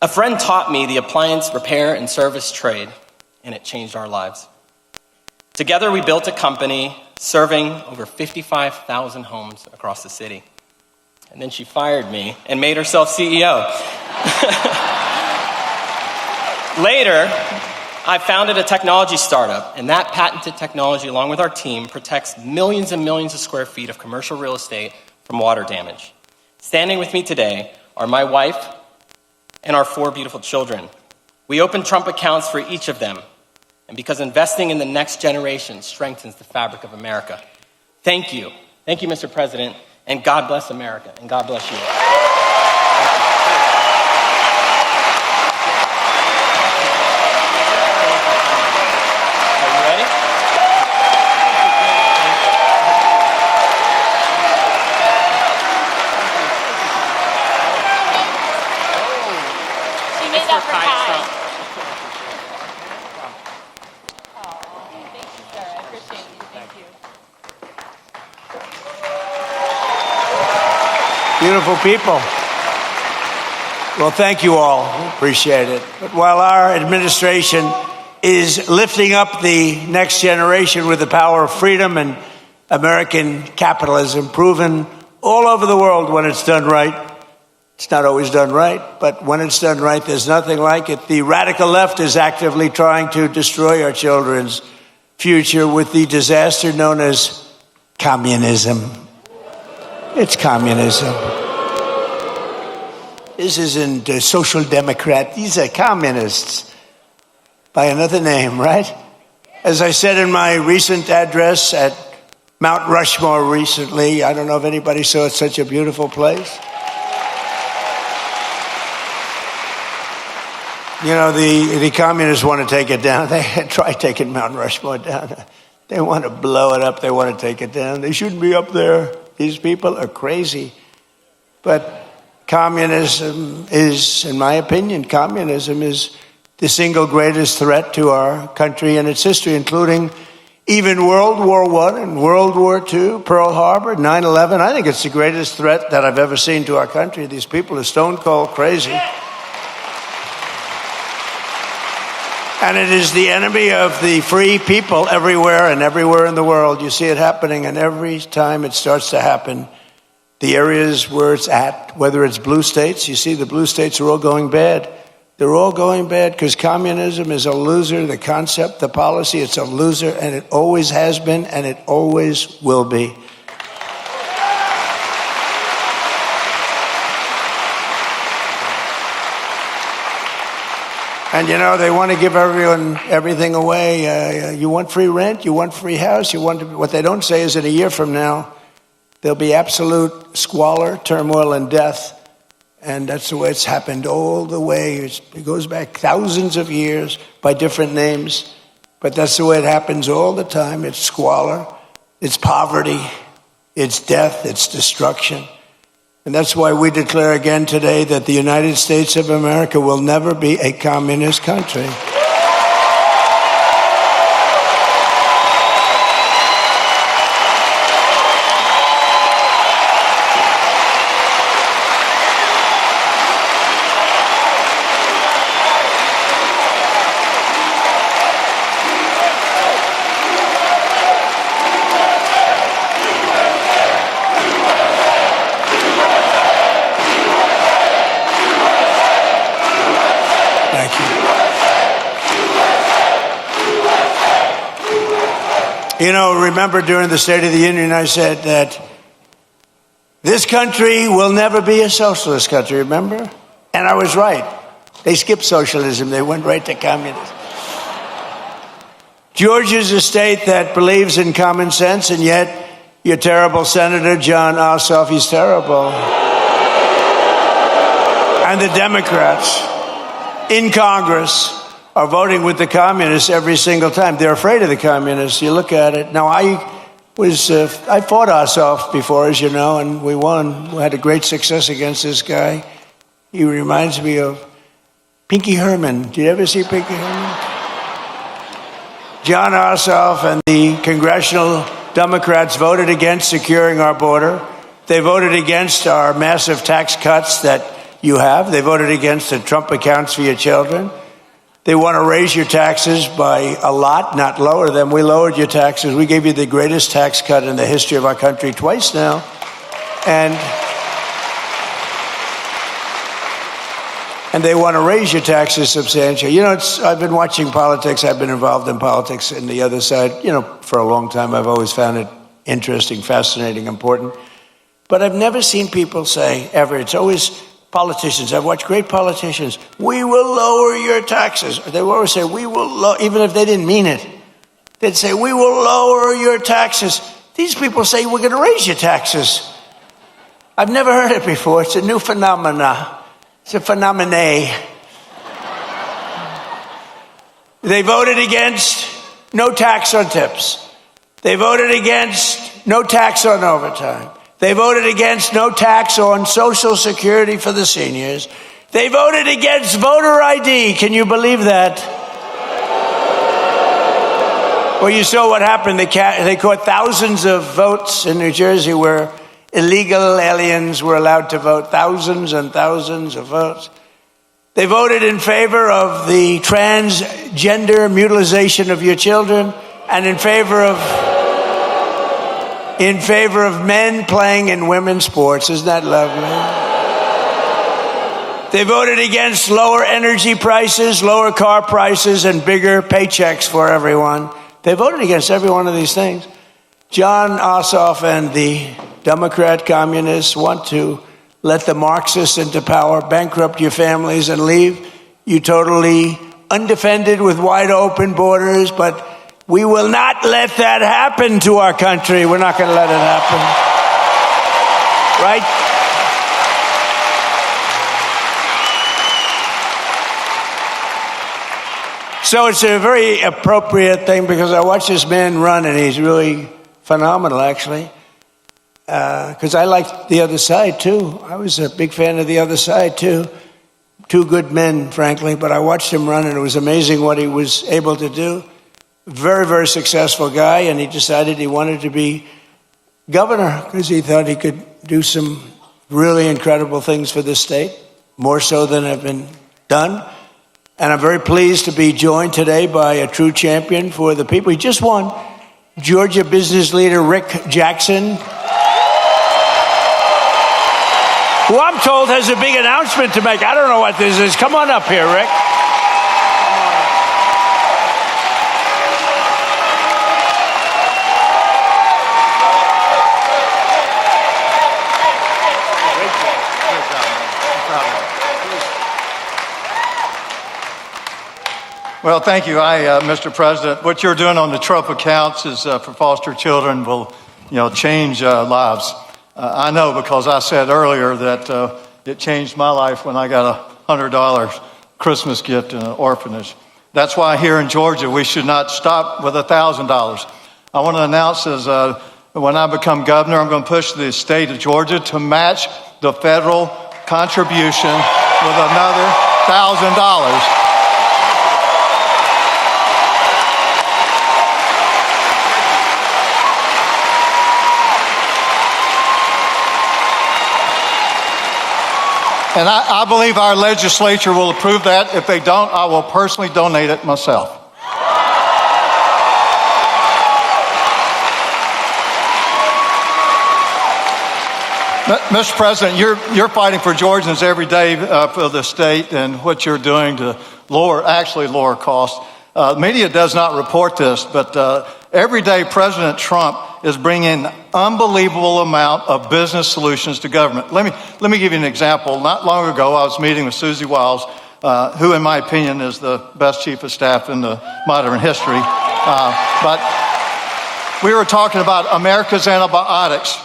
A friend taught me the appliance repair and service trade, and it changed our lives. Together, we built a company serving over 55,000 homes across the city. And then she fired me and made herself CEO. Later, I founded a technology startup, and that patented technology, along with our team, protects millions and millions of square feet of commercial real estate from water damage. Standing with me today are my wife and our 4 beautiful children. We opened Trump accounts for each of them, and because investing in the next generation strengthens the fabric of America. Thank you. Thank you, Mr. President, and God bless America, and God bless you. Are you ready? She made that for Kai. Beautiful people. Well, thank you all. Appreciate it. But while our administration is lifting up the next generation with the power of freedom and American capitalism, proven all over the world when it's done right, it's not always done right, but when it's done right, there's nothing like it. The radical left is actively trying to destroy our children's future with the disaster known as communism. It's communism. This isn't a social democrat. These are communists by another name, right? As I said in my recent address at Mount Rushmore recently, I don't know if anybody saw it, such a beautiful place. You know, the communists want to take it down. They try taking Mount Rushmore down. They want to blow it up. They want to take it down. They shouldn't be up there. These people are crazy. But communism is, in my opinion, communism is the single greatest threat to our country and its history, including even World War I and World War II, Pearl Harbor, 9/11. I think it's the greatest threat that I've ever seen to our country. These people are stone cold crazy. And it is the enemy of the free people everywhere and everywhere in the world. You see it happening, and every time it starts to happen, the areas where it's at, whether it's blue states, you see the blue states are all going bad. They're all going bad because communism is a loser. The concept, the policy, it's a loser, and it always has been, and it always will be. And, you know, they want to give everyone everything away. You want free rent? You want free house? What they don't say is that a year from now, there'll be absolute squalor, turmoil, and death. And that's the way it's happened all the way. It goes back thousands of years by different names. But that's the way it happens all the time. It's squalor, it's poverty, it's death, it's destruction. And that's why we declare again today that the United States of America will never be a communist country. You know, remember during the State of the Union, I said that this country will never be a socialist country, remember? And I was right. They skipped socialism. They went right to communism. Georgia's a state that believes in common sense, and yet your terrible Senator, John Ossoff, he's terrible. And the Democrats in Congress are voting with the communists every single time. They're afraid of the communists. You look at it. Now, I fought Ossoff before, as you know, and we won. We had a great success against this guy. He reminds me of Pinky Herman. Did you ever see Pinky Herman? John Ossoff and the congressional Democrats voted against securing our border. They voted against our massive tax cuts that you have. They voted against the Trump accounts for your children. They want to raise your taxes by a lot, not lower them. We lowered your taxes. We gave you the greatest tax cut in the history of our country twice now. And they want to raise your taxes substantially. You know, I've been watching politics. I've been involved in politics in the other side, you know, for a long time. I've always found it interesting, fascinating, important. But I've never seen people say, ever, it's always politicians. I've watched great politicians. We will lower your taxes. They will always say, we will, even if they didn't mean it. They'd say, we will lower your taxes. These people say, we're going to raise your taxes. I've never heard it before. It's a new phenomena. It's a phenomenon. They voted against no tax on tips. They voted against no tax on overtime. They voted against no tax on Social Security for the seniors. They voted against voter ID. Can you believe that? Well, you saw what happened. They caught thousands of votes in New Jersey where illegal aliens were allowed to vote, thousands and thousands of votes. They voted in favor of the transgender mutilization of your children and in favor of men playing in women's sports. Isn't that lovely? They voted against lower energy prices, lower car prices, and bigger paychecks for everyone. They voted against every one of these things. John Ossoff and the Democrat communists want to let the Marxists into power, bankrupt your families, and leave you totally undefended with wide open borders. But we will not let that happen to our country. We're not going to let it happen. Right? So it's a very appropriate thing because I watch this man run and he's really phenomenal, actually. Because I liked the other side, too. I was a big fan of the other side, too. Two good men, frankly, but I watched him run, and it was amazing what he was able to do. Very, very successful guy, and he decided he wanted to be governor because he thought he could do some really incredible things for this state, more so than have been done. And I'm very pleased to be joined today by a true champion for the people. He just won, Georgia business leader Rick Jackson, who I'm told has a big announcement to make. I don't know what this is. Come on up here, Rick. Well, thank you, Mr. President. What you're doing on the Trump accounts is for foster children will, change lives. I know because I said earlier that it changed my life when I got $100 Christmas gift in an orphanage. That's why here in Georgia we should not stop with $1,000. I want to announce when I become governor, I'm going to push the state of Georgia to match the federal contribution with another $1,000. And I believe our legislature will approve that. If they don't, I will personally donate it myself. Mr. President, you're fighting for Georgians every day for the state and what you're doing to lower costs. Media does not report this, but Every day, President Trump is bringing an unbelievable amount of business solutions to government. Let me give you an example. Not long ago, I was meeting with Susie Wiles, who, in my opinion, is the best chief of staff in the modern history. But we were talking about America's antibiotics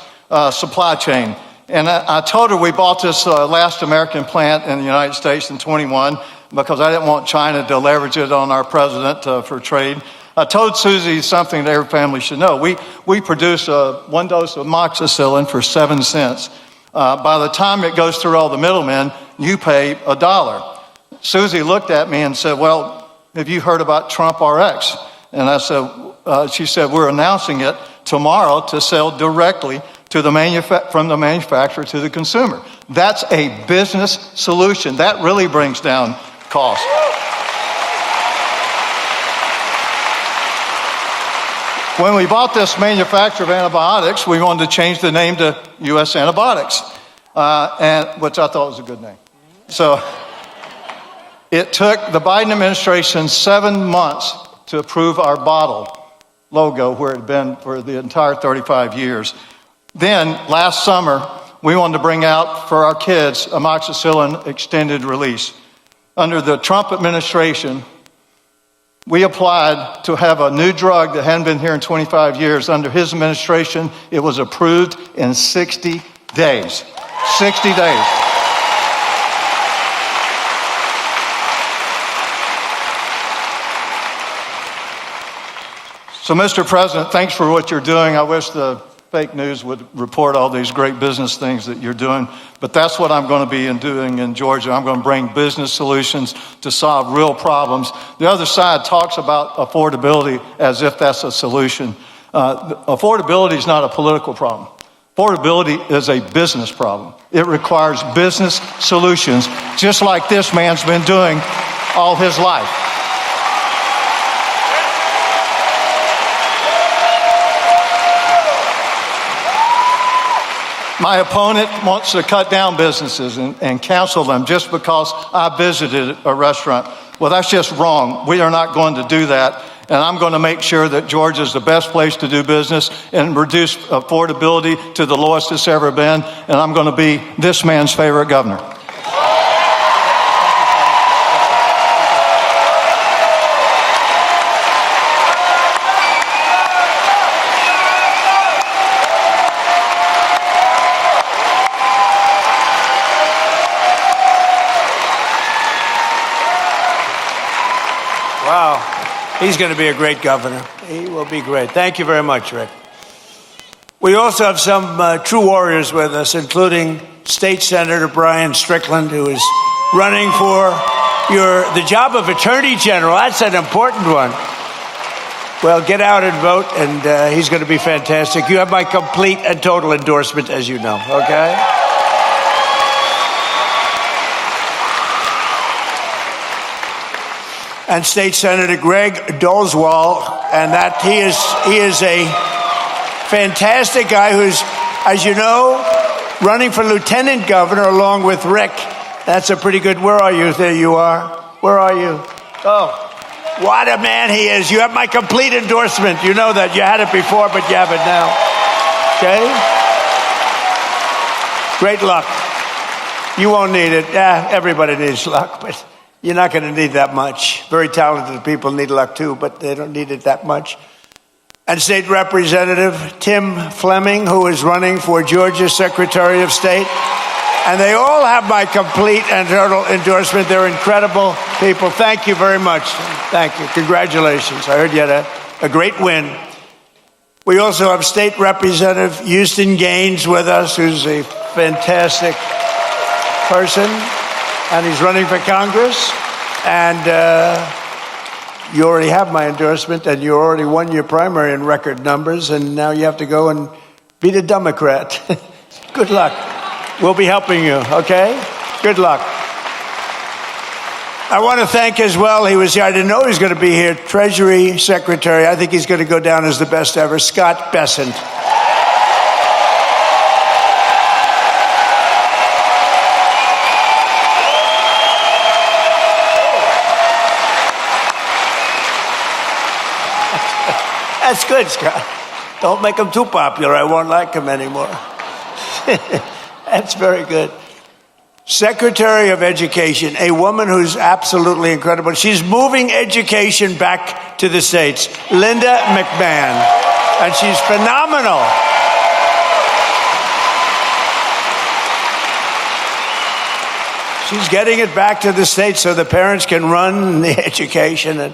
supply chain. And I told her we bought this last American plant in the United States in 21 because I didn't want China to leverage it on our president for trade. I told Susie something that every family should know. We produce one dose of amoxicillin for 7 cents. By the time it goes through all the middlemen, you pay $1. Susie looked at me and said, well, have you heard about Trump RX? And I said, she said, we're announcing it tomorrow to sell directly to from the manufacturer to the consumer. That's a business solution. That really brings down costs. When we bought this manufacturer of antibiotics, we wanted to change the name to U.S. Antibiotics, which I thought was a good name. So it took the Biden administration 7 months to approve our bottle logo where it had been for the entire 35 years. Then, last summer, we wanted to bring out for our kids amoxicillin extended release. Under the Trump administration, we applied to have a new drug that hadn't been here in 25 years. Under his administration, it was approved in 60 days. 60 days. So, Mr. President, thanks for what you're doing. I wish the fake news would report all these great business things that you're doing, but that's what I'm going to be doing in Georgia. I'm going to bring business solutions to solve real problems. The other side talks about affordability as if that's a solution. Affordability is not a political problem. Affordability is a business problem. It requires business solutions, just like this man's been doing all his life. My opponent wants to cut down businesses and cancel them just because I visited a restaurant. Well, that's just wrong. We are not going to do that. And I'm going to make sure that Georgia is the best place to do business and reduce affordability to the lowest it's ever been. And I'm going to be this man's favorite governor. Wow. He's going to be a great governor. He will be great. Thank you very much, Rick. We also have some true warriors with us, including State Senator Brian Strickland, who is running for the job of Attorney General. That's an important one. Well, get out and vote, and he's going to be fantastic. You have my complete and total endorsement, as you know, okay? And State Senator Greg Dolzwall, and that he is a fantastic guy who's, as you know, running for lieutenant governor along with Rick. That's a pretty good. Where are you? There you are. Where are you? Oh, what a man he is! You have my complete endorsement. You know that. You had it before, but you have it now. Okay. Great luck. You won't need it. Yeah, everybody needs luck, but you're not going to need that much. Very talented people need luck too, but they don't need it that much. And State Representative Tim Fleming, who is running for Georgia Secretary of State. And they all have my complete and total endorsement. They're incredible people. Thank you very much. Thank you. Congratulations. I heard you had a great win. We also have State Representative Houston Gaines with us, who's a fantastic person. And he's running for Congress, and you already have my endorsement, and you already won your primary in record numbers, and now you have to go and beat a Democrat. Good luck. We'll be helping you, okay? Good luck. I want to thank as well, he was here, I didn't know he was going to be here, Treasury Secretary, I think he's going to go down as the best ever, Scott Bessent. That's good, Scott. Don't make him too popular. I won't like him anymore. That's very good. Secretary of Education, a woman who's absolutely incredible. She's moving education back to the States. Linda McMahon. And she's phenomenal. She's getting it back to the States so the parents can run the education. And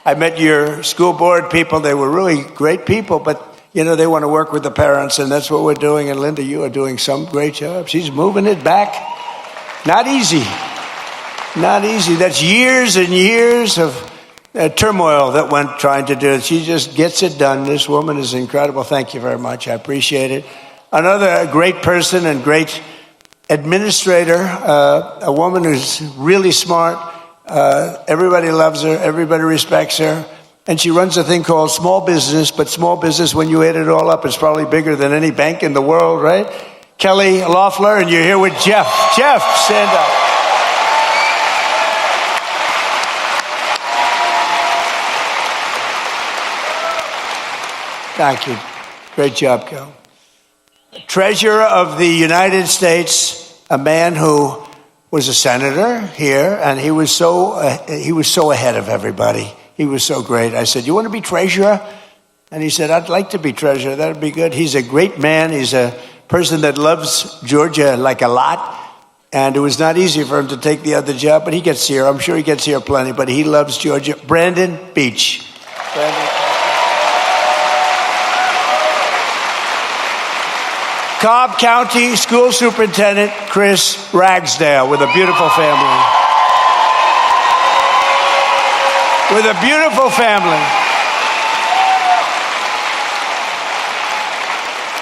I met your school board people. They were really great people, but they want to work with the parents, and that's what we're doing. And Linda, you are doing some great job. She's moving it back. Not easy. Not easy. That's years and years of turmoil that went trying to do it. She just gets it done. This woman is incredible. Thank you very much. I appreciate it. Another great person and great administrator, a woman who's really smart. Everybody loves her. Everybody respects her. And she runs a thing called small business, but small business, when you add it all up, is probably bigger than any bank in the world, right? Kelly Loeffler, and you're here with Jeff. Jeff, stand up. Thank you. Great job, Kel. Treasurer of the United States, a man who was a senator here, and he was so ahead of everybody. He was so great. I said, "You want to be treasurer?" And he said, "I'd like to be treasurer. That'd be good." He's a great man. He's a person that loves Georgia like a lot. And it was not easy for him to take the other job, but he gets here. I'm sure he gets here plenty, but he loves Georgia. Brandon Beach. Brandon. Cobb County School Superintendent Chris Ragsdale with a beautiful family. With a beautiful family.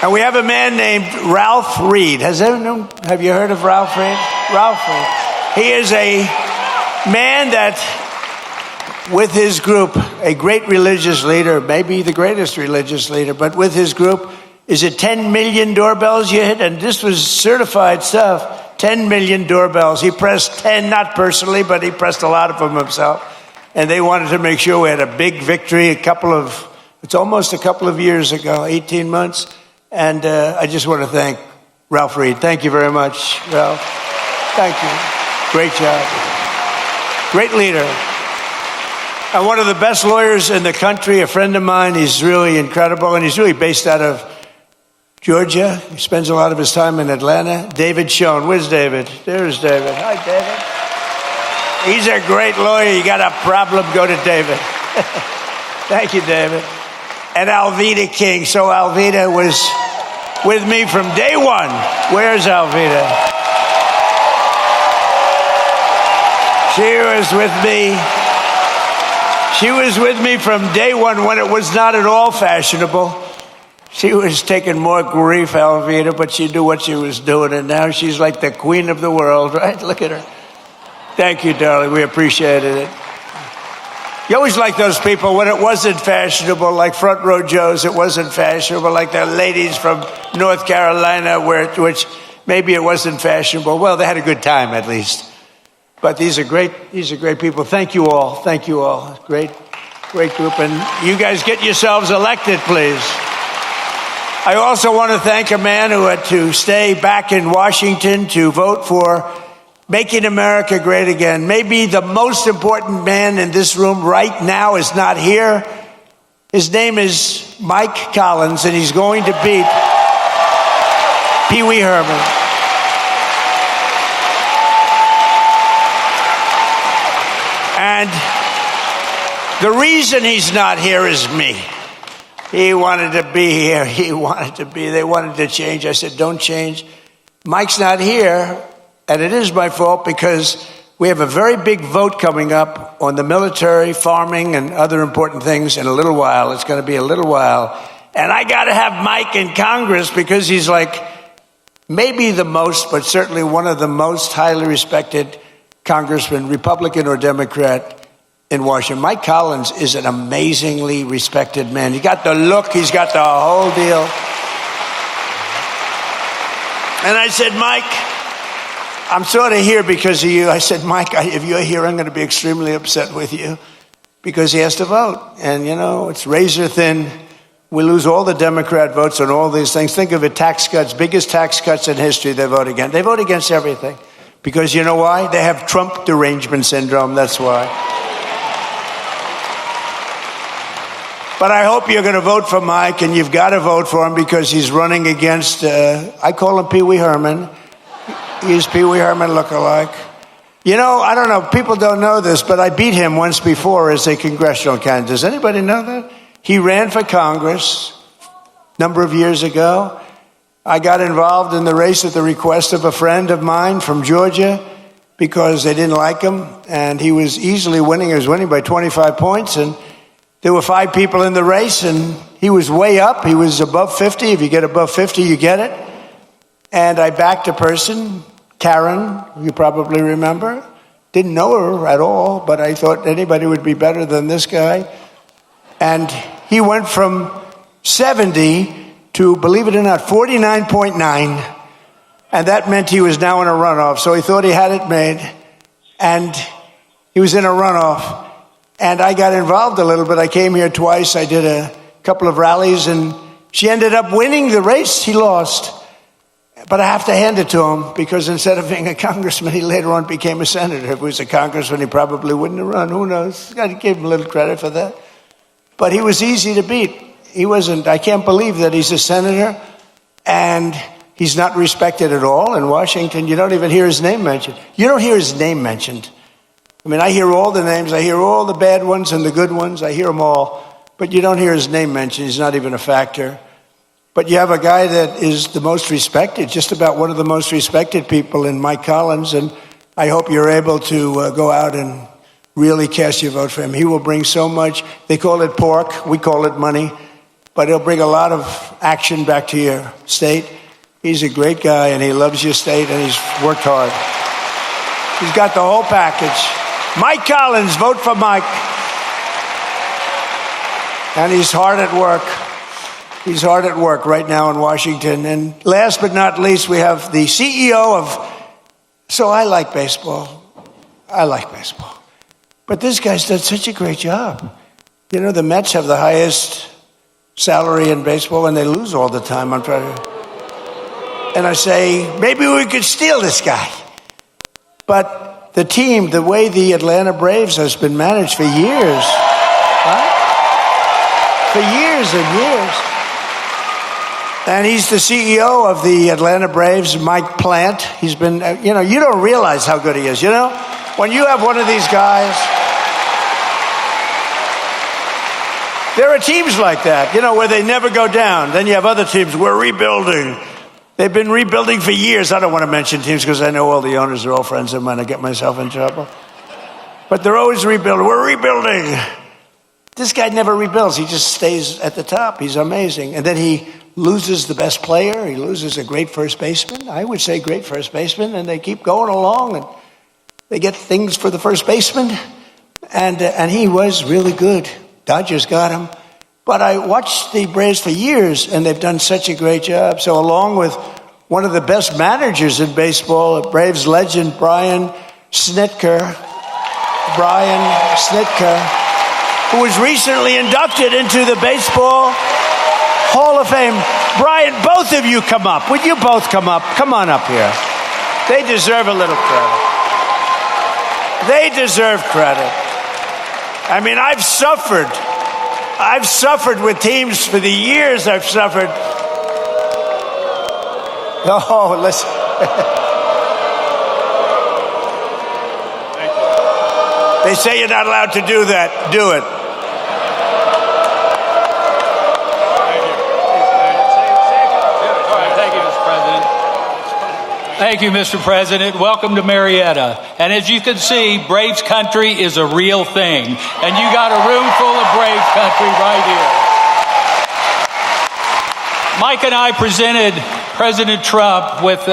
And we have a man named Ralph Reed. Have you heard of Ralph Reed? Ralph Reed. He is a man that, with his group, a great religious leader, maybe the greatest religious leader, but with his group, is it 10 million doorbells you hit? And this was certified stuff. 10 million doorbells. He pressed 10, not personally, but he pressed a lot of them himself. And they wanted to make sure we had a big victory it's almost a couple of years ago, 18 months. And I just want to thank Ralph Reed. Thank you very much, Ralph. Thank you. Great job. Great leader. And one of the best lawyers in the country, a friend of mine. He's really incredible, and he's really based out of Georgia. He spends a lot of his time in Atlanta. David Schoen. Where's David? There's David. Hi, David. He's a great lawyer. You got a problem, go to David. Thank you, David. And Alveda King. So Alveda was with me from day one. Where's Alveda? She was with me. She was with me from day one when it was not at all fashionable. She was taking more grief, Alveda, but she knew what she was doing. And now she's like the queen of the world, right? Look at her. Thank you, darling. We appreciated it. You always like those people when it wasn't fashionable, like Front Row Joe's. It wasn't fashionable, like the ladies from North Carolina, which maybe it wasn't fashionable. Well, they had a good time at least. But these are great people. Thank you all. Thank you all. Great group. And you guys get yourselves elected, please. I also want to thank a man who had to stay back in Washington to vote for Making America Great Again. Maybe the most important man in this room right now is not here. His name is Mike Collins, and he's going to beat Pee Wee Herman. And the reason he's not here is me. He wanted to be here. They wanted to change. I said, don't change. Mike's not here. And it is my fault because we have a very big vote coming up on the military, farming, and other important things in a little while. It's going to be a little while. And I got to have Mike in Congress because he's like maybe the most, but certainly one of the most highly respected congressmen, Republican or Democrat, in Washington. Mike Collins is an amazingly respected man. He got the look. He's got the whole deal. And I said, Mike, I'm sort of here because of you. I said, Mike, if you're here, I'm going to be extremely upset with you because he has to vote. And, it's razor thin We lose all the Democrat votes on all these things. Think of it, tax cuts, biggest tax cuts in history they vote against. They vote against everything. Because you know why? They have Trump derangement syndrome, that's why. But I hope you're going to vote for Mike, and you've got to vote for him because he's running against, I call him Pee Wee Herman. He's Pee Wee Herman lookalike. You know, I don't know, people don't know this, but I beat him once before as a congressional candidate. Does anybody know that? He ran for Congress a number of years ago. I got involved in the race at the request of a friend of mine from Georgia because they didn't like him, and he was easily winning. He was winning by 25 points, and there were 5 people in the race, and he was way up. He was above 50. If you get above 50, you get it. And I backed a person, Karen, you probably remember. Didn't know her at all, but I thought anybody would be better than this guy. And he went from 70 to, believe it or not, 49.9. And that meant he was now in a runoff. So he thought he had it made. And he was in a runoff. And I got involved a little bit. I came here twice. I did a couple of rallies. And she ended up winning the race. He lost. But I have to hand it to him because instead of being a congressman, he later on became a senator. If he was a congressman, he probably wouldn't have run. Who knows? I gave him a little credit for that. But he was easy to beat. He wasn't, I can't believe that he's a senator and he's not respected at all in Washington. You don't even hear his name mentioned. You don't hear his name mentioned. I mean, I hear all the names. I hear all the bad ones and the good ones. I hear them all. But you don't hear his name mentioned. He's not even a factor. But you have a guy that is the most respected, just about one of the most respected people in Mike Collins. And I hope you're able to go out and really cast your vote for him. He will bring so much. They call it pork. We call it money. But he'll bring a lot of action back to your state. He's a great guy, and he loves your state, and he's worked hard. He's got the whole package. Mike Collins, vote for Mike. And he's hard at work. He's hard at work right now in Washington. And last but not least, we have the CEO of... So I like baseball. I like baseball. But this guy's done such a great job. You know, the Mets have the highest salary in baseball, and they lose all the time. I'm trying to... And I say, maybe we could steal this guy. But the team, the way the Atlanta Braves has been managed for years, right? For years and years. And he's the CEO of the Atlanta Braves, Mike Plant. He's been, you know, you don't realize how good he is, you know? When you have one of these guys, there are teams like that, you know, where they never go down. Then you have other teams, we're rebuilding. They've been rebuilding for years. I don't want to mention teams because I know all the owners are all friends of mine. I get myself in trouble. But they're always rebuilding. We're rebuilding. This guy never rebuilds. He just stays at the top. He's amazing. And then he loses the best player. He loses a great first baseman. I would say great first baseman. And they keep going along. And they get things for the first baseman. And he was really good. Dodgers got him. But I watched the Braves for years, and they've done such a great job. So along with one of the best managers in baseball, Braves legend Brian Snitker, who was recently inducted into the Baseball Hall of Fame. Brian, both of you come up. Would you both come up? Come on up here. They deserve a little credit. They deserve credit. I mean, I've suffered with teams for the years I've suffered. Oh, listen. They say you're not allowed to do that. Do it. Thank you, Mr. President. Welcome to Marietta. And as you can see, Braves country is a real thing. And you got a room full of Braves country right here. Mike and I presented President Trump with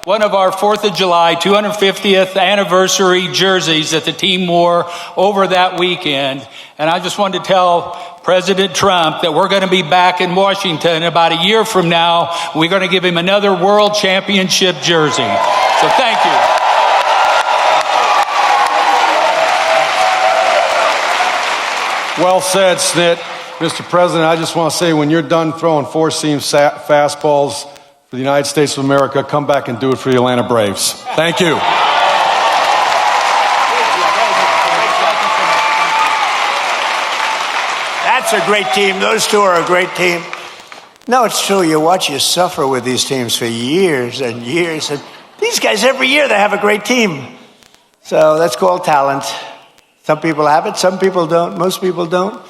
one of our 4th of July 250th anniversary jerseys that the team wore over that weekend. And I just wanted to tell President Trump that we're going to be back in Washington about a year from now. We're going to give him another World Championship jersey. So thank you. Well said, Snit. Mr. President, I just want to say when you're done throwing four-seam fastballs for the United States of America, come back and do it for the Atlanta Braves. Thank you. That's a great team. Those two are a great team. No, it's true. You watch you suffer with these teams for years and years. And these guys, every year, they have a great team. So that's called talent. Some people have it, some people don't. Most people don't.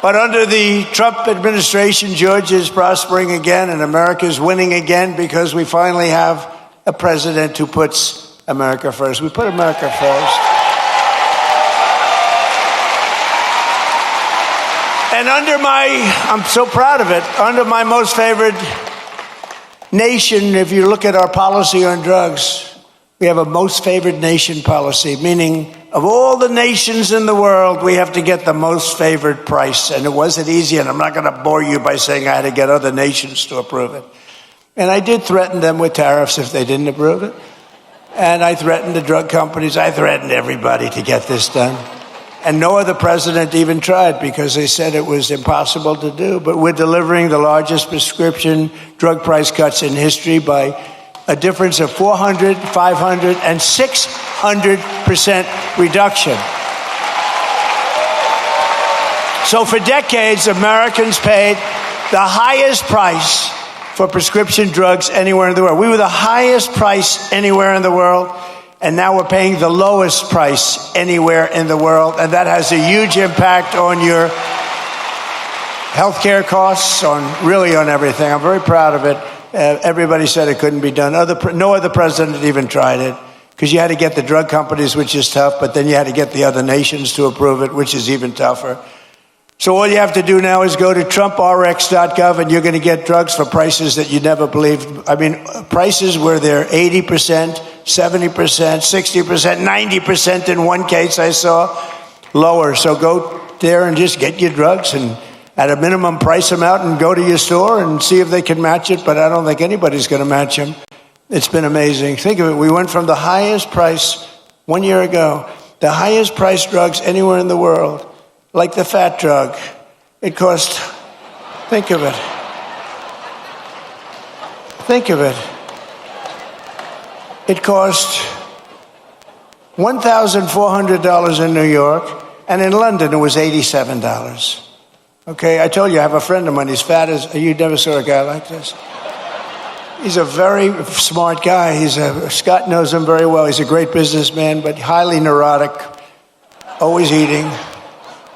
But under the Trump administration, Georgia is prospering again and America is winning again because we finally have a president who puts America first. We put America first. And I'm so proud of it, under my most favored nation, if you look at our policy on drugs, we have a most favored nation policy, meaning of all the nations in the world, we have to get the most favored price. And it wasn't easy, and I'm not going to bore you by saying I had to get other nations to approve it. And I did threaten them with tariffs if they didn't approve it. And I threatened the drug companies. I threatened everybody to get this done. And no other president even tried because they said it was impossible to do. But we're delivering the largest prescription drug price cuts in history by a difference of 400, 500, and 600% reduction. So for decades, Americans paid the highest price for prescription drugs anywhere in the world. We were the highest price anywhere in the world. And now we're paying the lowest price anywhere in the world. And that has a huge impact on your healthcare costs, on everything. I'm very proud of it. Everybody said it couldn't be done. No other president even tried it because you had to get the drug companies, which is tough, but then you had to get the other nations to approve it, which is even tougher. So all you have to do now is go to TrumpRx.gov and you're going to get drugs for prices that you never believed. I mean, prices where they're 80%, 70%, 60%, 90% in one case I saw, lower. So go there and just get your drugs and at a minimum price them out and go to your store and see if they can match it. But I don't think anybody's going to match them. It's been amazing. Think of it. We went from the highest price 1 year ago, the highest priced drugs anywhere in the world, like the fat drug. It cost, think of it. It cost $1,400 in New York, and in London it was $87. Okay, I told you I have a friend of mine. He's fat as you never saw a guy like this. He's a very smart guy. Scott knows him very well. He's a great businessman, but highly neurotic, always eating.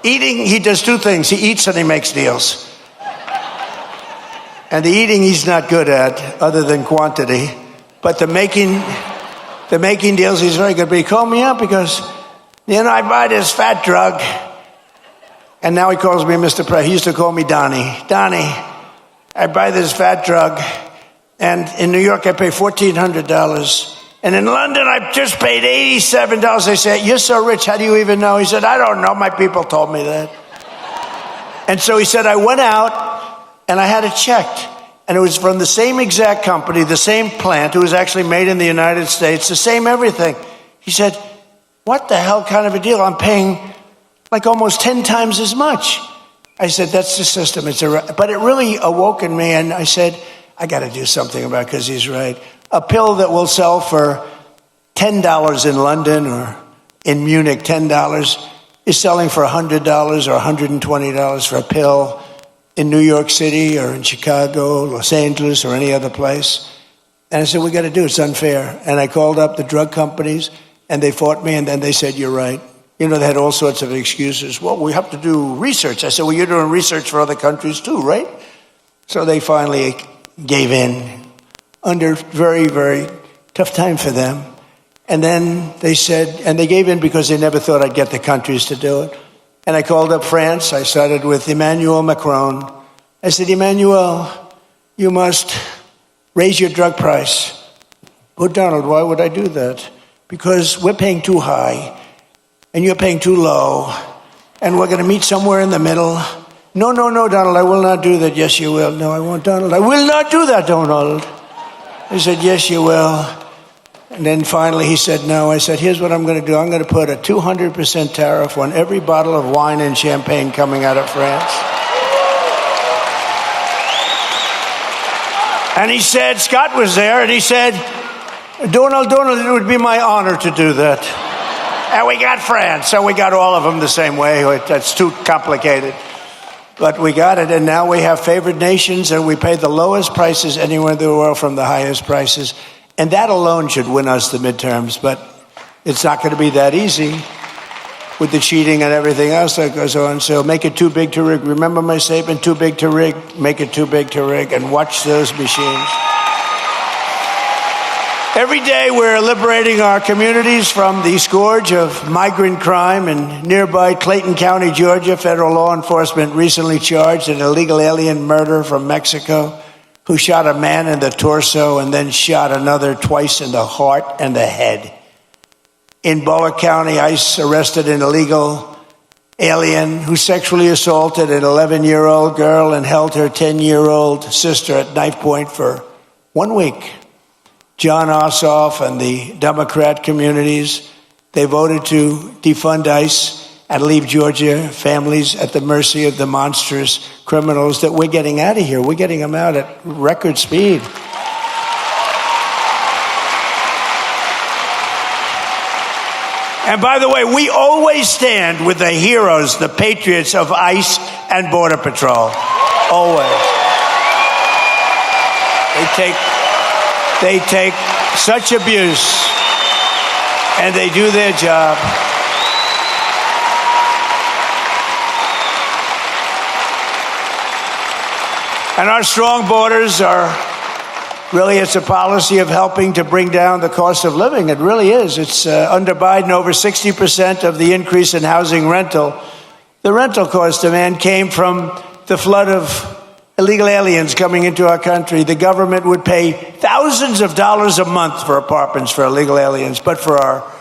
He does two things. He eats and he makes deals. And the eating he's not good at, other than quantity. But the making deals, he's very good. But he called me up because, I buy this fat drug. And now he calls me Mr. President. He used to call me Donnie. Donnie, I buy this fat drug. And in New York, I pay $1,400. And in London, I just paid $87. They said, you're so rich, how do you even know? He said, I don't know. My people told me that. And so he said, I went out and I had it checked. And it was from the same exact company, the same plant. It was actually made in the United States, the same everything. He said, what the hell kind of a deal? I'm paying like almost 10 times as much. I said, that's the system. But it really awoke in me. And I said, I got to do something about it because he's right. A pill that will sell for $10 in London or in Munich, $10, is selling for $100 or $120 for a pill in New York City or in Chicago, Los Angeles, or any other place. And I said, we got to do it. It's unfair. And I called up the drug companies, and they fought me, and then they said, you're right. They had all sorts of excuses. Well, we have to do research. I said, well, you're doing research for other countries too, right? So they finally gave in under very, very tough time for them. And then they said, and they gave in because they never thought I'd get the countries to do it. And I called up France. I started with Emmanuel Macron. I said, Emmanuel, you must raise your drug price. Oh, Donald, why would I do that? Because we're paying too high, and you're paying too low, and we're going to meet somewhere in the middle. No, Donald, I will not do that. Yes, you will. No, I won't, Donald. I will not do that, Donald. He said, yes, you will. And then finally he said no. I said, here's what I'm going to do. I'm going to put a 200% tariff on every bottle of wine and champagne coming out of France. And he said, Scott was there, and he said, Donald, it would be my honor to do that. And we got France, so we got all of them the same way. That's too complicated. But we got it, and now we have favored nations, and we pay the lowest prices anywhere in the world from the highest prices. And that alone should win us the midterms, but it's not going to be that easy with the cheating and everything else that goes on. So make it too big to rig. Remember my statement, too big to rig, make it too big to rig, and watch those machines. Every day we're liberating our communities from the scourge of migrant crime. In nearby Clayton County, Georgia, federal law enforcement recently charged an illegal alien murderer from Mexico who shot a man in the torso and then shot another twice in the heart and the head. In Bullock County, ICE arrested an illegal alien who sexually assaulted an 11-year-old girl and held her 10-year-old sister at knife point for 1 week. John Ossoff and the Democrat communities, they voted to defund ICE and leave Georgia families at the mercy of the monstrous criminals that we're getting out of here. We're getting them out at record speed. And by the way, we always stand with the heroes, the patriots of ICE and Border Patrol. Always. They take such abuse, and they do their job. And our strong borders are really, it's a policy of helping to bring down the cost of living. It really is. It's under Biden, over 60% of the increase in housing rental. The rental cost demand came from the flood of illegal aliens coming into our country. The government would pay thousands of dollars a month for apartments for illegal aliens. But for our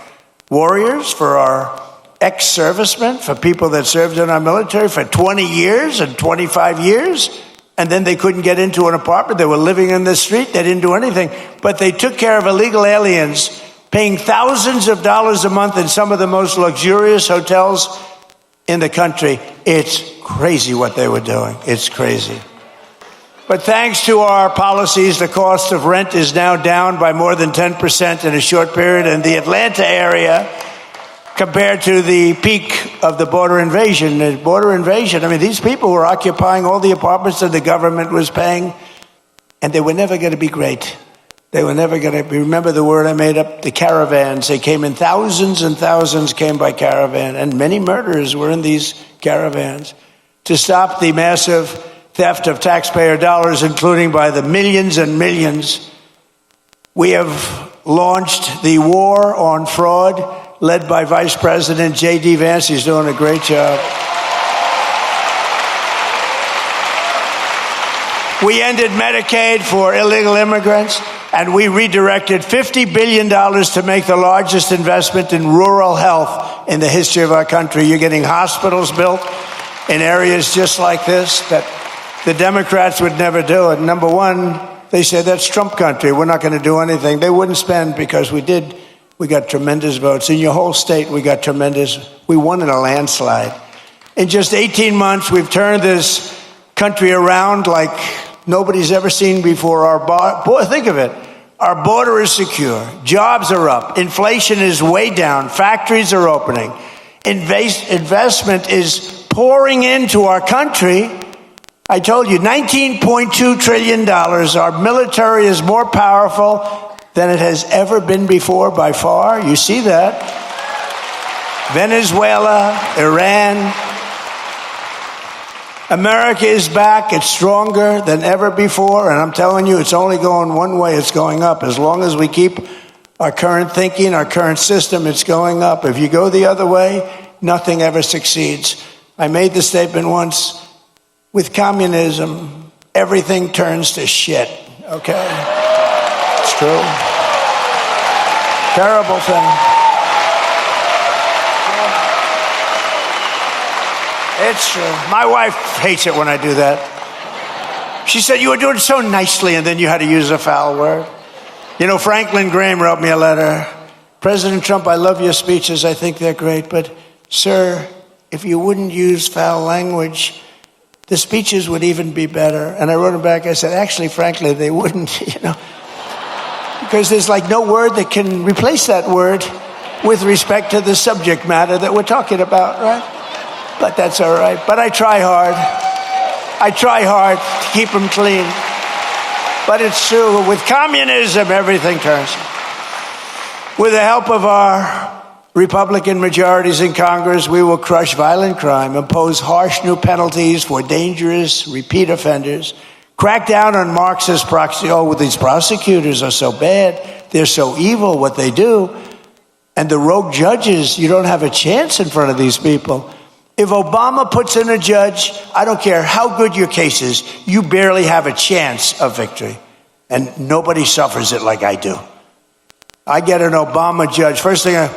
warriors, for our ex-servicemen, for people that served in our military for 20 years and 25 years, and then they couldn't get into an apartment. They were living in the street. They didn't do anything. But they took care of illegal aliens, paying thousands of dollars a month in some of the most luxurious hotels in the country. It's crazy what they were doing. It's crazy. But thanks to our policies, the cost of rent is now down by more than 10% in a short period. In the Atlanta area, compared to the peak of the border invasion. I mean, these people were occupying all the apartments that the government was paying, and they were never going to be great. They were never going to be, remember the word I made up, the caravans. They came in thousands and thousands came by caravan, and many murderers were in these caravans. To stop the massive theft of taxpayer dollars, including by the millions and millions, we have launched the war on fraud, led by Vice President J.D. Vance. He's doing a great job. We ended Medicaid for illegal immigrants, and we redirected $50 billion to make the largest investment in rural health in the history of our country. You're getting hospitals built in areas just like this that the Democrats would never do it. Number one, they said that's Trump country. We're not going to do anything. They wouldn't spend because we did. We got tremendous votes. In your whole state, we got tremendous. We won in a landslide. In just 18 months, we've turned this country around like nobody's ever seen before. Think of it. Our border is secure. Jobs are up. Inflation is way down. Factories are opening. Investment is pouring into our country. I told you, $19.2 trillion. Our military is more powerful than it has ever been before by far. You see that. Venezuela, Iran. America is back. It's stronger than ever before. And I'm telling you, it's only going one way. It's going up. As long as we keep our current thinking, our current system, it's going up. If you go the other way, nothing ever succeeds. I made the statement once, with communism, everything turns to shit. Okay? It's true. Terrible thing. It's true. My wife hates it when I do that. She said, you were doing so nicely, and then you had to use a foul word. You know, Franklin Graham wrote me a letter. President Trump, I love your speeches. I think they're great. But, sir, if you wouldn't use foul language, the speeches would even be better. And I wrote him back. I said, actually, frankly, they wouldn't, because there's like no word that can replace that word with respect to the subject matter that we're talking about, right? But that's all right. But I try hard. I try hard to keep them clean. But it's true. With communism, everything turns. With the help of our Republican majorities in Congress, we will crush violent crime, impose harsh new penalties for dangerous repeat offenders, crack down on Marxist proxy. Oh, these prosecutors are so bad. They're so evil, what they do. And the rogue judges, you don't have a chance in front of these people. If Obama puts in a judge, I don't care how good your case is, you barely have a chance of victory. And nobody suffers it like I do. I get an Obama judge. First thing,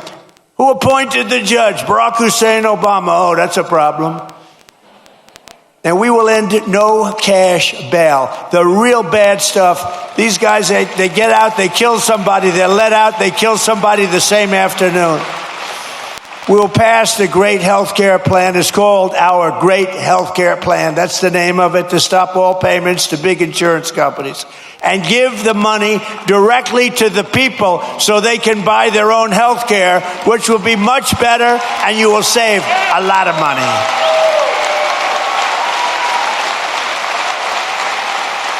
who appointed the judge? Barack Hussein Obama. Oh, that's a problem. And we will end no cash bail. The real bad stuff, these guys, they get out, they kill somebody, they're let out, they kill somebody the same afternoon. We will pass the Great Health Care Plan. It's called our Great Health Care Plan. That's the name of it, to stop all payments to big insurance companies and give the money directly to the people so they can buy their own health care, which will be much better, and you will save a lot of money.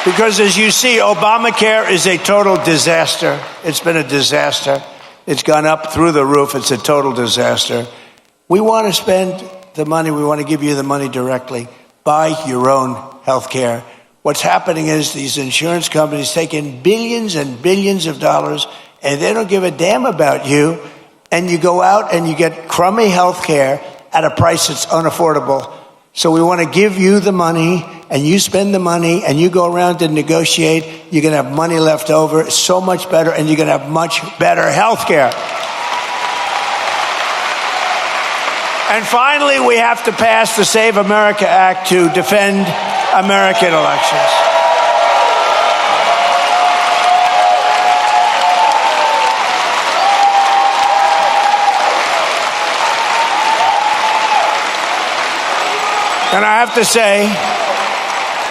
Because as you see, Obamacare is a total disaster. It's been a disaster. It's gone up through the roof. It's a total disaster. We want to spend the money. We want to give you the money directly. Buy your own health care. What's happening is these insurance companies take in billions and billions of dollars, and they don't give a damn about you. And you go out and you get crummy health care at a price that's unaffordable. So we want to give you the money, and you spend the money, and you go around and negotiate. You're going to have money left over. It's so much better, and you're going to have much better health care. And finally, we have to pass the Save America Act to defend American elections. And I have to say,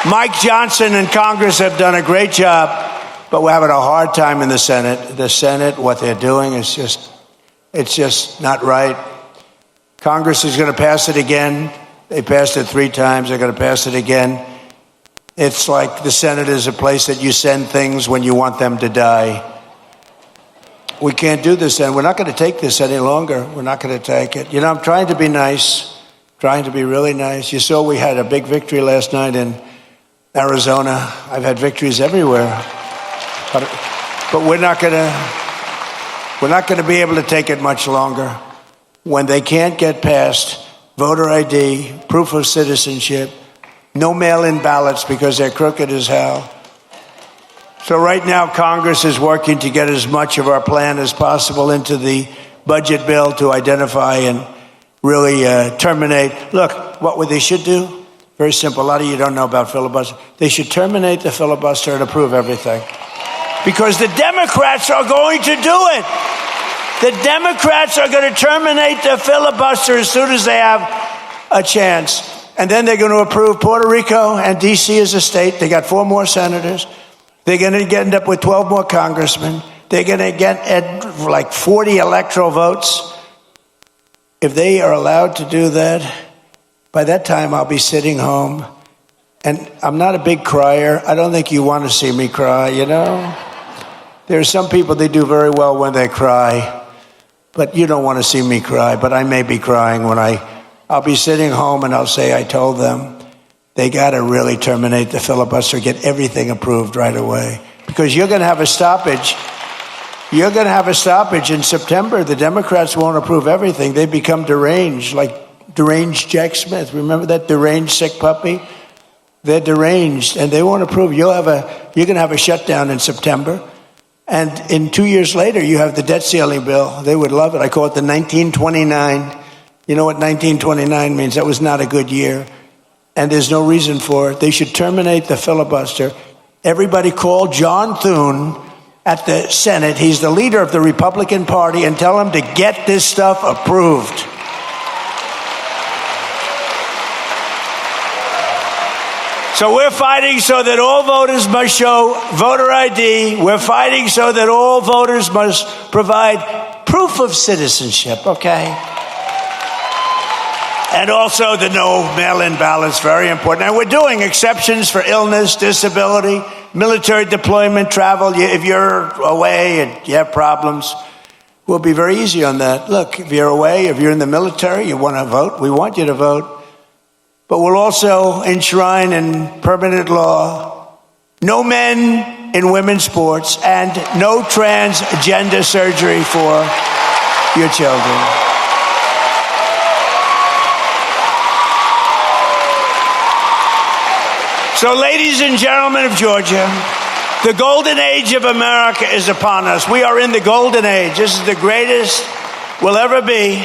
Mike Johnson and Congress have done a great job, but we're having a hard time in the Senate. The Senate, what they're doing is just not right. Congress is going to pass it again. They passed it 3 times. They're going to pass it again. It's like the Senate is a place that you send things when you want them to die. We can't do this, and we're not going to take this any longer. We're not going to take it. You know, I'm trying to be nice. Trying to be really nice. You saw we had a big victory last night in Arizona. I've had victories everywhere, but we're not going to be able to take it much longer. When they can't get past voter ID, proof of citizenship, no mail-in ballots because they're crooked as hell. So right now, Congress is working to get as much of our plan as possible into the budget bill to identify and really terminate. Look, what they should do? Very simple. A lot of you don't know about filibuster. They should terminate the filibuster and approve everything. Because the Democrats are going to do it. The Democrats are going to terminate the filibuster as soon as they have a chance. And then they're going to approve Puerto Rico and D.C. as a state. They got 4 more senators. They're going to end up with 12 more congressmen. They're going to get like 40 electoral votes. If they are allowed to do that, by that time I'll be sitting home. And I'm not a big crier. I don't think you want to see me cry, you know? There are some people, they do very well when they cry. But you don't want to see me cry. But I may be crying when I'll be sitting home and I'll say I told them they got to really terminate the filibuster, get everything approved right away. Because you're going to have a stoppage. You're going to have a stoppage in September. The Democrats won't approve everything. They become deranged, like deranged Jack Smith. Remember that deranged sick puppy? They're deranged, and they won't approve. You're going to have a shutdown in September. And in 2 years later, you have the debt ceiling bill. They would love it. I call it the 1929. You know what 1929 means? That was not a good year. And there's no reason for it. They should terminate the filibuster. Everybody call John Thune at the Senate. He's the leader of the Republican Party, and tell him to get this stuff approved. So we're fighting so that all voters must show voter ID. We're fighting so that all voters must provide proof of citizenship, okay? And also the no mail-in ballots, very important. And we're doing exceptions for illness, disability, military deployment, travel. If you're away and you have problems, we'll be very easy on that. Look, if you're away, if you're in the military, you want to vote, we want you to vote. But we'll also enshrine in permanent law no men in women's sports and no transgender surgery for your children. So, ladies and gentlemen of Georgia, the golden age of America is upon us. We are in the golden age. This is the greatest we'll ever be.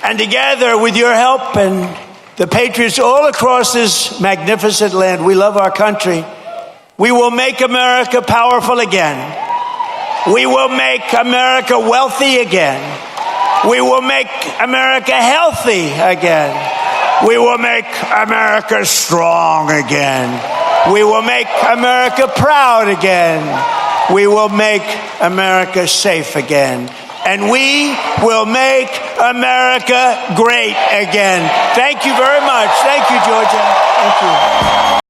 And together, with your help and the patriots all across this magnificent land, we love our country. We will make America powerful again. We will make America wealthy again. We will make America healthy again. We will make America strong again. We will make America proud again. We will make America safe again. And we will make America great again. Thank you very much. Thank you, Georgia. Thank you.